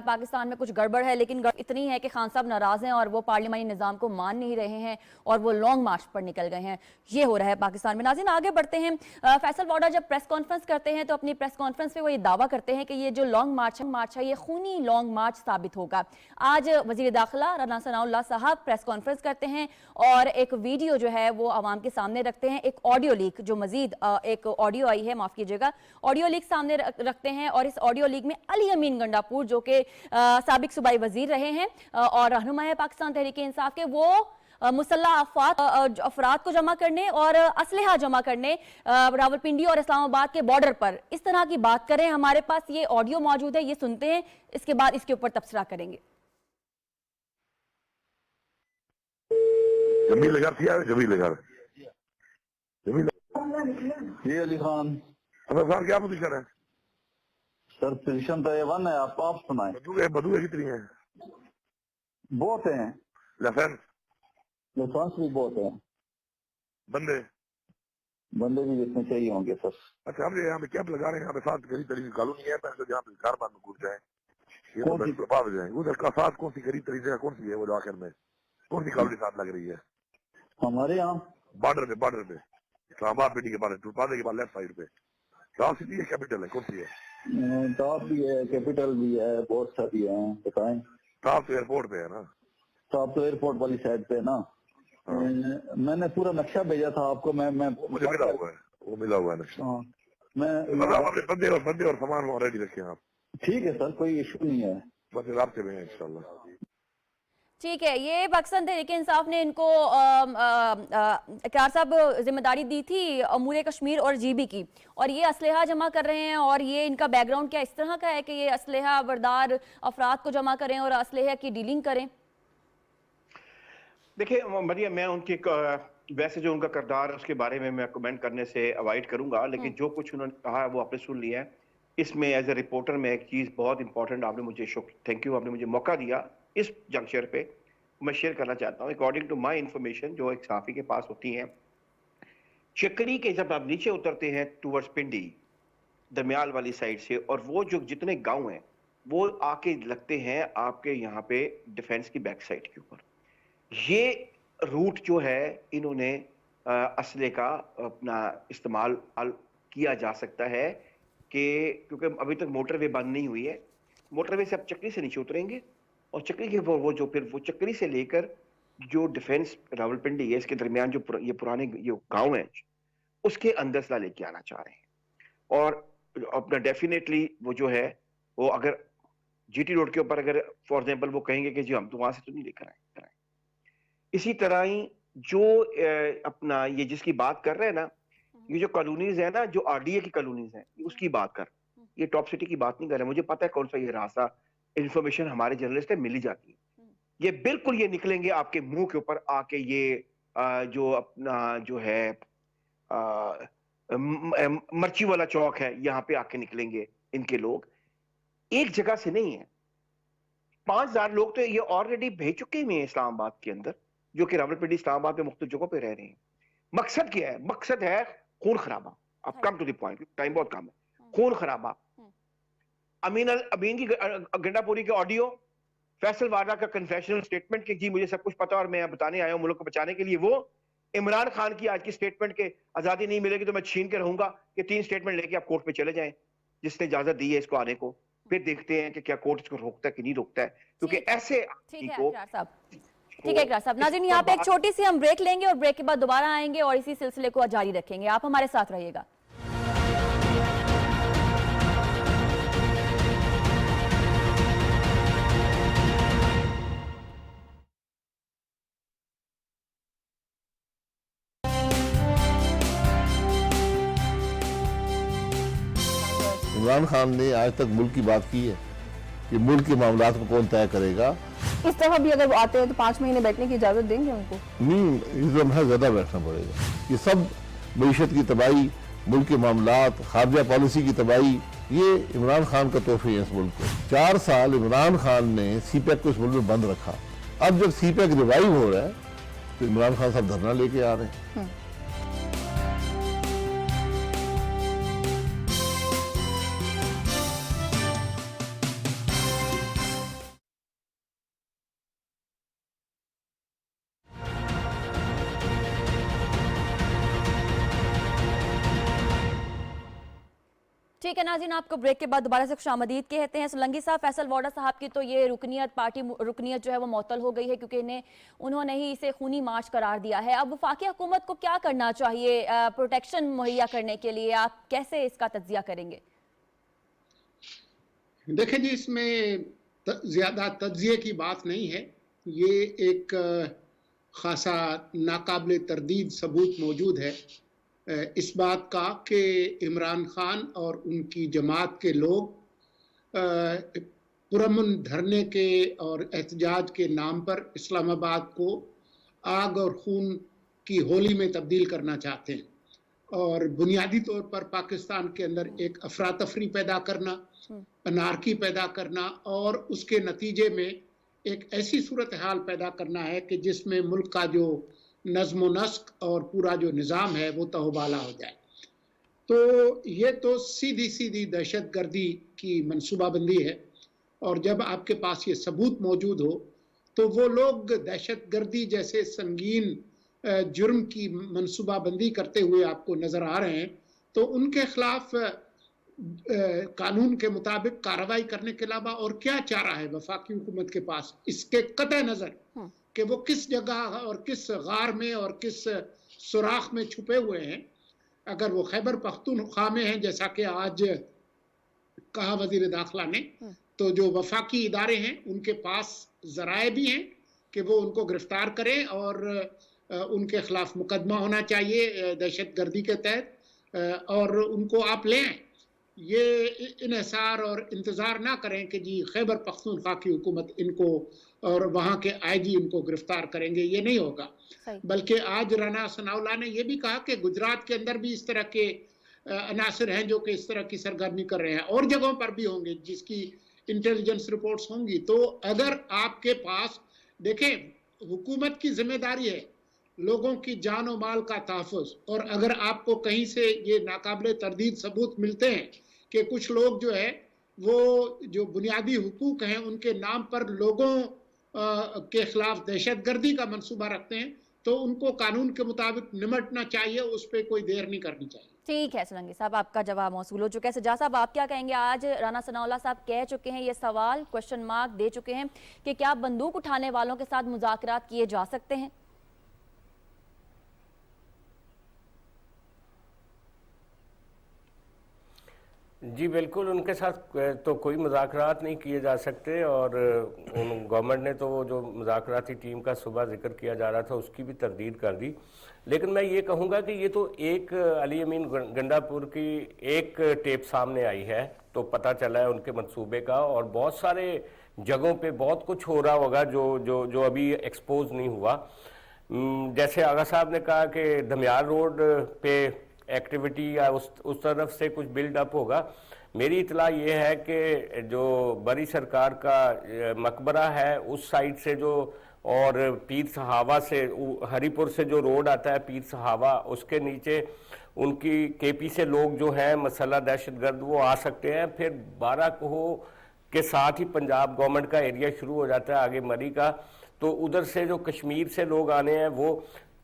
पाकिस्तान में कुछ गड़बड़ है, लेकिन इतनी है कि खान साहब नाराज हैं और वो पार्लियामानी निज़ाम को मान नहीं रहे हैं और वो लॉन्ग मार्च पर निकल गए हैं। ये हो रहा है पाकिस्तान में। नाज़रीन, आगे बढ़ते हैं। फैसल वाडा जब प्रेस कॉन्फ्रेंस करते हैं तो अपनी प्रेस कॉन्फ्रेंस में वो ये दावा करते हैं कि ये जो लॉन्ग मार्च है ये खूनी लॉन्ग मार्च साबित होगा। आज वज़ीर दाखिला राना सनाउल्लाह साहब प्रेस कॉन्फ्रेंस करते हैं और एक वीडियो जो है वो आवाम के सामने रखते हैं, एक ऑडियो लीक, जो मजीद एक ऑडियो आई है, माफ़ कीजिएगा, ऑडियो लीक सामने रखते हैं। और इस ऑडियो लीक में अली अमीन गंडापुर, जो कि साबिक सूबाई वजीर रहे हैं और रहनुमा है पाकिस्तान तहरीक इंसाफ के, वो मुसल्लह अफराद को जमा करने और असलहा जमा करने रावलपिंडी और इस्लामाबाद के बॉर्डर पर इस तरह की बात करें। हमारे पास ये ऑडियो मौजूद है, ये सुनते हैं, इसके बाद इसके ऊपर तबसरा करेंगे। जमील जी अली खान खान क्या पोजीशन है सर? पोजीशन तो A1 है, आप सुनाए। बदू कितनी है? बहुत हैं, लाइसेंस भी बहुत हैं, बंदे भी जितने चाहिए होंगे सर। अच्छा, हम यहाँ पे कैंप लगा रहे हैं, यहाँ पे 7 गरीब तरीके कॉलोनी है, जहाँ पे कारबान में घुस जाए, ये तो हो जाए। उधर का 7 कौन सी गरीब तरीके कौन सी है वो आखिर में कौन सी कॉलोनी साथ लग रही है? हमारे यहाँ बॉर्डर पे इस्लामाबाद पिंडी के बाद टूपादे के बाद लेफ्ट साइड पे टॉप सिटी है, कैपिटल है, कौन सी है? टॉप भी है, कैपिटल भी है, बहुत सारी है, बताएं। टॉप तो एयरपोर्ट पे है ना? टॉप तो एयरपोर्ट वाली साइड पे ना। मैंने पूरा नक्शा भेजा था आपको, मैं मुझे मिला हुआ है, वो मिला हुआ है नक्शा। मैं बंदे और सामान रेडी रखे हैं आप। ठीक है सर, कोई इशू नहीं है, बस रास्ते में है इंशाल्लाह। ठीक है, ये पाकिस्तान तहरीक इंसाफ ने इनको इकरार साहब जिम्मेदारी दी थी अमूर कश्मीर और जीबी की, और ये असलहा जमा कर रहे हैं। और ये इनका बैकग्राउंड क्या इस तरह का है कि ये असलहा बरदार अफराद को जमा करें और असलहा की डीलिंग करें? देखिए मरियम, मैं उनकी वैसे जो उनका किरदार है उसके बारे में मैं कमेंट करने से अवॉइड करूंगा, लेकिन जो कुछ उन्होंने कहा है वो आपने सुन लिया है। इसमें एज ए रिपोर्टर में एक चीज़ बहुत इंपॉर्टेंट आपने मुझे थैंक यू, आपने मुझे मौका दिया इस जंक्शन पे, मैं शेयर करना चाहता हूँ। अकॉर्डिंग टू माय इंफॉर्मेशन जो एक सहाफ़ी के पास होती है, चक्री के जब आप नीचे उतरते हैं टूवर्ड्स पिंडी दरमियाल वाली साइड से, और वो जो जितने गांव हैं वो आके लगते हैं आपके यहाँ पे डिफेंस की बैक साइड के ऊपर। ये रूट जो है इन्होंने असले का अपना इस्तेमाल किया जा सकता है कि क्योंकि अभी तक मोटरवे बंद नहीं हुई है, मोटरवे से आप चक्री से नीचे उतरेंगे और चक्री के वो जो फिर वो चक्री से लेकर जो डिफेंस रावलपिंडी है इसके दरमियान जो ये पुराने ये गांव हैं उसके अंदर से लेके आना चाह रहे हैं। और अपना डेफिनेटली वो जो है वो अगर जीटी रोड के ऊपर अगर फॉर एग्जांपल वो कहेंगे कि जी हम तो वहां से तो नहीं लेकर आए। इसी तरह ही जो अपना ये जिसकी बात कर रहे हैं ना, ये जो कॉलोनीज है ना, जो आरडीए की कॉलोनीज हैं, उसकी बात कर, ये टॉप सिटी की बात नहीं कर रहे। मुझे पता है कौन सा ये रास्ता, इंफॉर्मेशन हमारे जर्नलिस्ट है मिली जाती है। ये बिल्कुल ये निकलेंगे आपके मुंह के ऊपर आके, ये जो अपना जो है मर्ची वाला चौक है यहाँ पे आके निकलेंगे, इनके लोग एक जगह से नहीं है। 5,000 लोग तो ये ऑलरेडी भेज चुके हुए हैं इस्लामाबाद के अंदर, जो कि रावलपिंडी इस्लामाबाद में मुख्तलिफ जगहों पे रह रहे हैं। मकसद क्या है? मकसद है खून खराबा। अब come to the point, time बहुत कम है। खून खराबा। अमीन की गंडापुरी के ऑडियो, फैसल वाडा का कन्फेशनल स्टेटमेंट कि जी मुझे सब कुछ पता और मैं बताने आया हूं मुल्क को बचाने के लिए, वो इमरान खान की आज की स्टेटमेंट के आजादी नहीं मिलेगी तो मैं छीन के रहूंगा, कि 3 स्टेटमेंट लेके आप कोर्ट पे चले जाएं, जिसने इजाजत दी है इसको आने को। फिर देखते हैं कि क्या कोर्ट इसको रोकता है कि नहीं रोकता है, क्योंकि ऐसे ठीक है इकरार साहब। नाज़रीन, यहाँ पे एक छोटी सी हम ब्रेक लेंगे और ब्रेक के बाद दोबारा आएंगे और इसी सिलसिले को जारी रखेंगे। आप हमारे साथ रहिएगा। इमरान खान ने आज तक मुल्क की बात की है कि मुल्क के मामलात को कौन तय करेगा। इस दफा भी अगर वो आते हैं तो 5 महीने बैठने की इजाजत देंगे उनको? नहीं, इस दफा ज्यादा बैठना पड़ेगा। ये सब मईशत की तबाही, मुल्क के मामलात, खारजा पॉलिसी की तबाही, ये इमरान खान का तोहफे है इस मुल्क को। 4 साल इमरान खान ने सीपैक को इस मुल्क में बंद रखा। अब जब सीपैक रिवाइव हो रहा है तो इमरान खान साहब धरना लेके आ रहे हैं। ठीक है नाज़रीन, आपको ब्रेक के बाद दोबारा से खुशामदीद कहते हैं। सोलंकी साहब, फैसल वाडा साहब की तो ये रुकनियत, पार्टी रुकनियत जो है वो मुअत्तल हो गई है, क्योंकि उन्होंने ही इसे खूनी मार्च करार दिया है। अब वफाकी हुकूमत को क्या करना चाहिए प्रोटेक्शन मुहैया करने के लिए? आप कैसे इसका तज्जिया करेंगे? देखें जी, इसमें ज़्यादा तज्जिए की बात नहीं है। ये एक खासा नाकाबिले तरदीद सबूत मौजूद है इस बात का कि इमरान खान और उनकी जमात के लोग पुरअमन धरने के और एहतजाज के नाम पर इस्लामाबाद को आग और खून की होली में तब्दील करना चाहते हैं, और बुनियादी तौर पर पाकिस्तान के अंदर एक अफरा तफरी पैदा करना, अनारकी पैदा करना, और उसके नतीजे में एक ऐसी सूरत हाल पैदा करना है कि जिसमें मुल्क का जो नज़्म व नस्क और पूरा जो निज़ाम है वो तहबाला हो जाए। तो ये तो सीधी सीधी दहशत गर्दी की मनसूबाबंदी है, और जब आपके पास ये सबूत मौजूद हो तो वो लोग दहशत गर्दी जैसे संगीन जुर्म की मनसूबाबंदी करते हुए आपको नज़र आ रहे हैं, तो उनके खिलाफ कानून के मुताबिक कार्रवाई करने के अलावा और क्या चारा है वफाकी हुकूमत के पास, इसके कतई नज़र कि वो किस जगह और किस गार में और किस सुराख में छुपे हुए हैं। अगर वो खैबर पख्तूनख्वा में हैं, जैसा कि आज कहा वजीर दाखिला ने, तो जो वफाकी इदारे हैं उनके पास ज़राए भी हैं कि वो उनको गिरफ्तार करें और उनके खिलाफ मुकदमा होना चाहिए दहशत गर्दी के तहत, और उनको आप लें। ये इन्हिसार और इंतज़ार ना करें कि जी खैबर पख्तूनख्वा की हुकूमत इनको और वहाँ के आईजी इनको गिरफ्तार करेंगे, ये नहीं होगा। बल्कि आज राना सनाउल्लाह ने यह भी कहा कि गुजरात के अंदर भी इस तरह के अनासर हैं जो कि इस तरह की सरगर्मी कर रहे हैं, और जगहों पर भी होंगे जिसकी इंटेलिजेंस रिपोर्ट्स होंगी। तो अगर आपके पास, देखें, हुकूमत की जिम्मेदारी है लोगों की जान और माल का तहफ़्फ़ुज़, और अगर आपको कहीं से ये नाकाबिले तरदीद सबूत मिलते हैं कि कुछ लोग जो है वो जो बुनियादी हुकूक हैं उनके नाम पर लोगों के खिलाफ दहशत गर्दी का मंसूबा रखते हैं, तो उनको कानून के मुताबिक निमटना चाहिए, उस पर कोई देर नहीं करनी चाहिए। ठीक है सोलंकी साहब, आपका जवाब मौसूल हो चुका है। सज्जाद साहब, आप क्या कहेंगे? आज राना सनाउल्लाह साहब कह चुके हैं, ये सवाल क्वेश्चन मार्क दे चुके हैं कि क्या बंदूक उठाने वालों के साथ मुज़ाकरात किए जा सकते हैं? जी बिल्कुल, उनके साथ तो कोई मुज़ाकरात नहीं किए जा सकते, और गवर्नमेंट ने तो वो जो मुज़ाकराती टीम का सुबह जिक्र किया जा रहा था उसकी भी तरदीद कर दी। लेकिन मैं ये कहूँगा कि ये तो एक अली अमीन गंडापुर की एक टेप सामने आई है तो पता चला है उनके मंसूबे का, और बहुत सारे जगहों पे बहुत कुछ हो रहा होगा जो जो जो अभी एक्सपोज नहीं हुआ। जैसे आगा साहब ने कहा कि धमियार रोड पे एक्टिविटी या उस तरफ से कुछ बिल्डअप होगा। मेरी इतला ये है कि जो बरी सरकार का मकबरा है उस साइड से जो, और पीर सहावा से, हरीपुर से जो रोड आता है पीर सहावा, उसके नीचे उनकी केपी से लोग जो हैं मसला दहशतगर्द वो आ सकते हैं। फिर 12 कोह के साथ ही पंजाब गवर्नमेंट का एरिया शुरू हो जाता है आगे मरी का, तो उधर से जो कश्मीर से लोग आने हैं वो,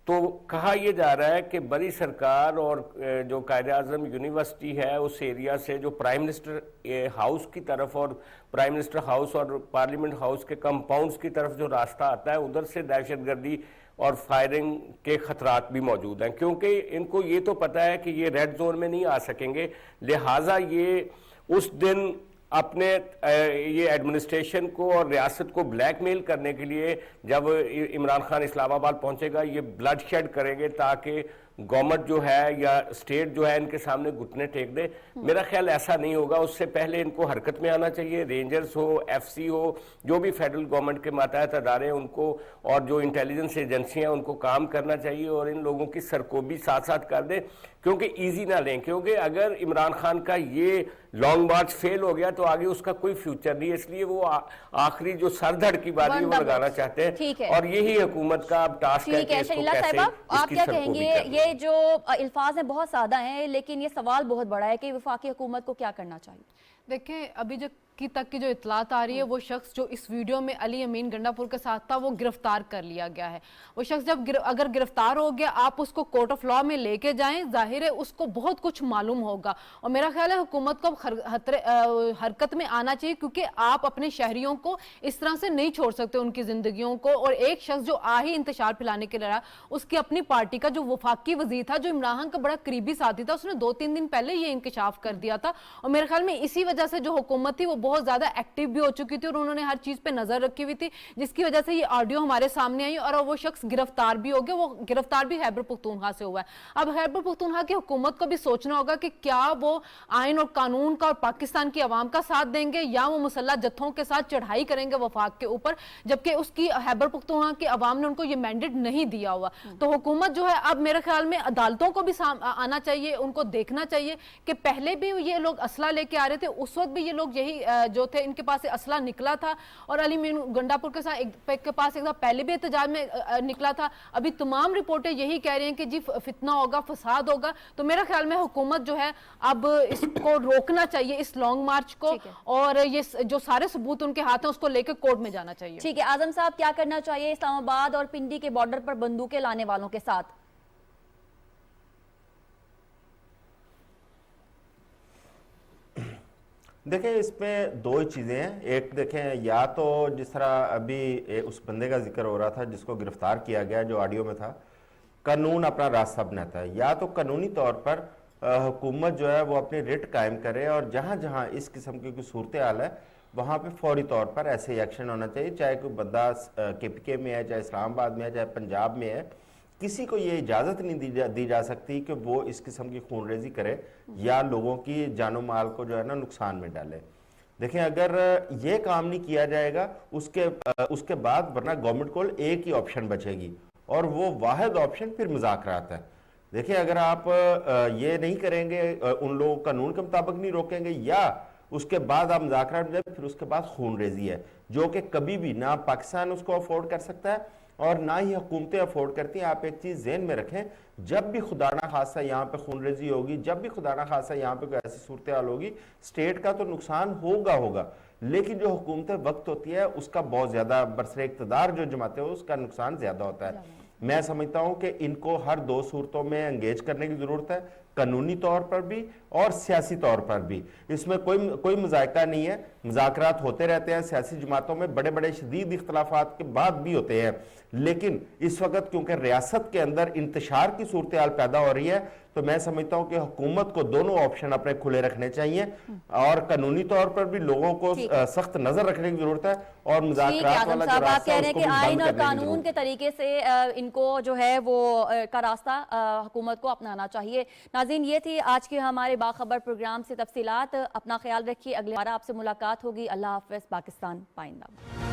तो कहा यह जा रहा है कि बड़ी सरकार और जो कायद-ए-आज़म यूनिवर्सिटी है उस एरिया से जो प्राइम मिनिस्टर हाउस की तरफ और प्राइम मिनिस्टर हाउस और पार्लियामेंट हाउस के कंपाउंड्स की तरफ जो रास्ता आता है उधर से दहशतगर्दी और फायरिंग के खतरात भी मौजूद हैं, क्योंकि इनको ये तो पता है कि ये रेड जोन में नहीं आ सकेंगे। लिहाजा ये उस दिन अपने ये एडमिनिस्ट्रेशन को और रियासत को ब्लैकमेल करने के लिए जब इमरान खान इस्लामाबाद पहुंचेगा ये ब्लड शेड करेंगे ताकि गवर्नमेंट जो है या स्टेट जो है इनके सामने घुटने टेक दे। मेरा ख्याल ऐसा नहीं होगा, उससे पहले इनको हरकत में आना चाहिए। रेंजर्स हो, एफसी हो, जो भी फेडरल गवर्नमेंट के मातहत अदारे हैं उनको, और जो इंटेलिजेंस एजेंसियां उनको काम करना चाहिए और इन लोगों की सरकोबी साथ साथ कर दें, क्योंकि ईजी ना लें, क्योंकि अगर इमरान खान का ये लॉन्ग मार्च फेल हो गया तो आगे उसका कोई फ्यूचर नहीं है। इसलिए वो आखिरी जो सरधड़ की बात है वो लगाना चाहते हैं और यही हुकूमत का अब टास्क है कि इसको कैसे आप क्या कहेंगे? ये जो अल्फाज हैं बहुत सादा हैं, लेकिन ये सवाल बहुत बड़ा है कि वफाकी हुकूमत को क्या करना चाहिए। देखिए, अभी जो तक की जो इतलात आ रही है, वो शख्स जो इस वीडियो में अली अमीन गंडापुर के साथ था वो गिरफ्तार कर लिया गया है। वो शख्स जब अगर गिरफ्तार हो गया, आप उसको कोर्ट ऑफ लॉ में लेके जाएं, जाहिर है उसको बहुत कुछ मालूम होगा। और मेरा ख्याल है हुकूमत को हरकत में आना चाहिए, क्योंकि आप अपने शहरियों को इस तरह से नहीं छोड़ सकते, उनकी जिंदगियों को। और एक शख्स जो आ ही इंतशार फैलाने के लिए रहा, उसकी अपनी पार्टी का जो वफाकी वजीर था, जो इमरान खान का बड़ा करीबी साथी था, उसने 2-3 दिन पहले ये इंकशाफ कर दिया था। और मेरे ख्याल में इसी वजह से जो हुकूमत थी वो बहुत ज्यादा एक्टिव भी हो चुकी थी और उन्होंने हर चीज पे नजर रखी हुई थी, जिसकी वजह से ये ऑडियो हमारे सामने आई और वो शख्स गिरफ्तार भी हो गया। वो गिरफ्तार भी खैबर पख्तूनख्वा से हुआ है। अब खैबर पख्तूनख्वा की हुकूमत को भी सोचना होगा कि क्या वो आइन और कानून का और पाकिस्तान की आवाम का साथ देंगे या वो मुसल्लह जत्थों के साथ चढ़ाई करेंगे वफाक के ऊपर, जबकि उसकी खैबर पख्तूनख्वा की आवाम ने उनको ये मैंडेट नहीं दिया हुआ। तो हुकूमत जो है अब मेरे ख्याल में अदालतों को भी आना चाहिए, उनको देखना चाहिए कि पहले भी ये लोग असला लेके आ रहे थे, उस वक्त भी ये लोग यही जो थे इनके पास से असला निकला था और अली अमीन गंडापुर के पास एक पहले भी एहतजाज में निकला था। अभी तमाम रिपोर्टें यही कह रही हैं कि जी फितना होगा, फसाद होगा। तो मेरा ख्याल में हुकूमत जो है अब इसको रोकना चाहिए, इस लॉन्ग मार्च को, और ये जो सारे सबूत उनके हाथ हैं उसको लेकर कोर्ट में जाना चाहिए। ठीक है, आजम साहब क्या करना चाहिए इस्लामाबाद और पिंडी के बॉर्डर पर बंदूकें लाने वालों के साथ? देखें, इसमें दो ही चीज़ें हैं। एक देखें, या तो जिस तरह अभी उस बंदे का जिक्र हो रहा था जिसको गिरफ्तार किया गया, जो ऑडियो में था, कानून अपना रास्ता बनाता है। या तो कानूनी तौर पर हुकूमत जो है वो अपनी रिट कायम करे और जहाँ जहाँ इस किस्म की कोई सूरत हाल है वहाँ पे फौरी तौर पर ऐसे ही एक्शन होना चाहिए। चाहे कोई बंदा KPK में है, चाहे इस्लामाबाद में है, चाहे पंजाब में है, किसी को ये इजाज़त नहीं दी जा सकती कि वो इस किस्म की खूनरेजी करे या लोगों की जानो माल को जो है ना नुकसान में डाले। देखें, अगर ये काम नहीं किया जाएगा उसके बाद वरना गवर्नमेंट को एक ही ऑप्शन बचेगी और वो वाहिद ऑप्शन फिर मुज़ाकरात है। देखिए, अगर आप ये नहीं करेंगे, उन लोगों कानून के मुताबिक नहीं रोकेंगे या उसके बाद आप मुज़ाकरात में, फिर उसके बाद खूनरेजी है जो कि कभी भी ना पाकिस्तान उसको अफोर्ड कर सकता है और ना ही हुकूमतें अफोर्ड करती हैं। आप एक चीज़ ज़हन में रखें, जब भी खुदा ना खासा यहाँ पे खूनरेजी होगी, जब भी खुदा ना खासा यहाँ पे कोई ऐसी सूरत हाल होगी, स्टेट का तो नुकसान होगा, लेकिन जो हुकूमतें वक्त होती है उसका बहुत ज़्यादा बरसरे इक़्तिदार जो जमाते हो उसका नुकसान ज़्यादा होता है। मैं समझता हूँ कि इनको हर दो सूरतों में एंगेज करने की ज़रूरत है, कानूनी तौर पर भी और सियासी तौर पर भी। इसमें कोई मुज़ायका नहीं है, मुज़ाकरात होते रहते हैं सियासी जमातों में, बड़े बड़े शदीद इख्तलाफात के बाद भी होते हैं। लेकिन इस वक्त क्योंकि रियासत के अंदर इंतशार की सूरत हाल पैदा हो रही है, तो मैं समझता हूं कि हुकूमत को दोनों ऑप्शन अपने खुले रखने चाहिए और कानूनी तौर पर भी लोगों को सख्त नजर रखने की जरूरत है और मुज़ाकरात वाला जो रास्ता है उसको भी आइन और बंद करने की कानून जरूरत के तरीके से इनको जो है वो का रास्ता हुकूमत को अपनाना चाहिए। नाज़रीन, ये थी आज के हमारे बाखबर प्रोग्राम से तफसीलात। अपना ख्याल रखिए, अगले बार आपसे मुलाकात होगी। अल्लाह हाफ़िज़। पाकिस्तान पाइंदा।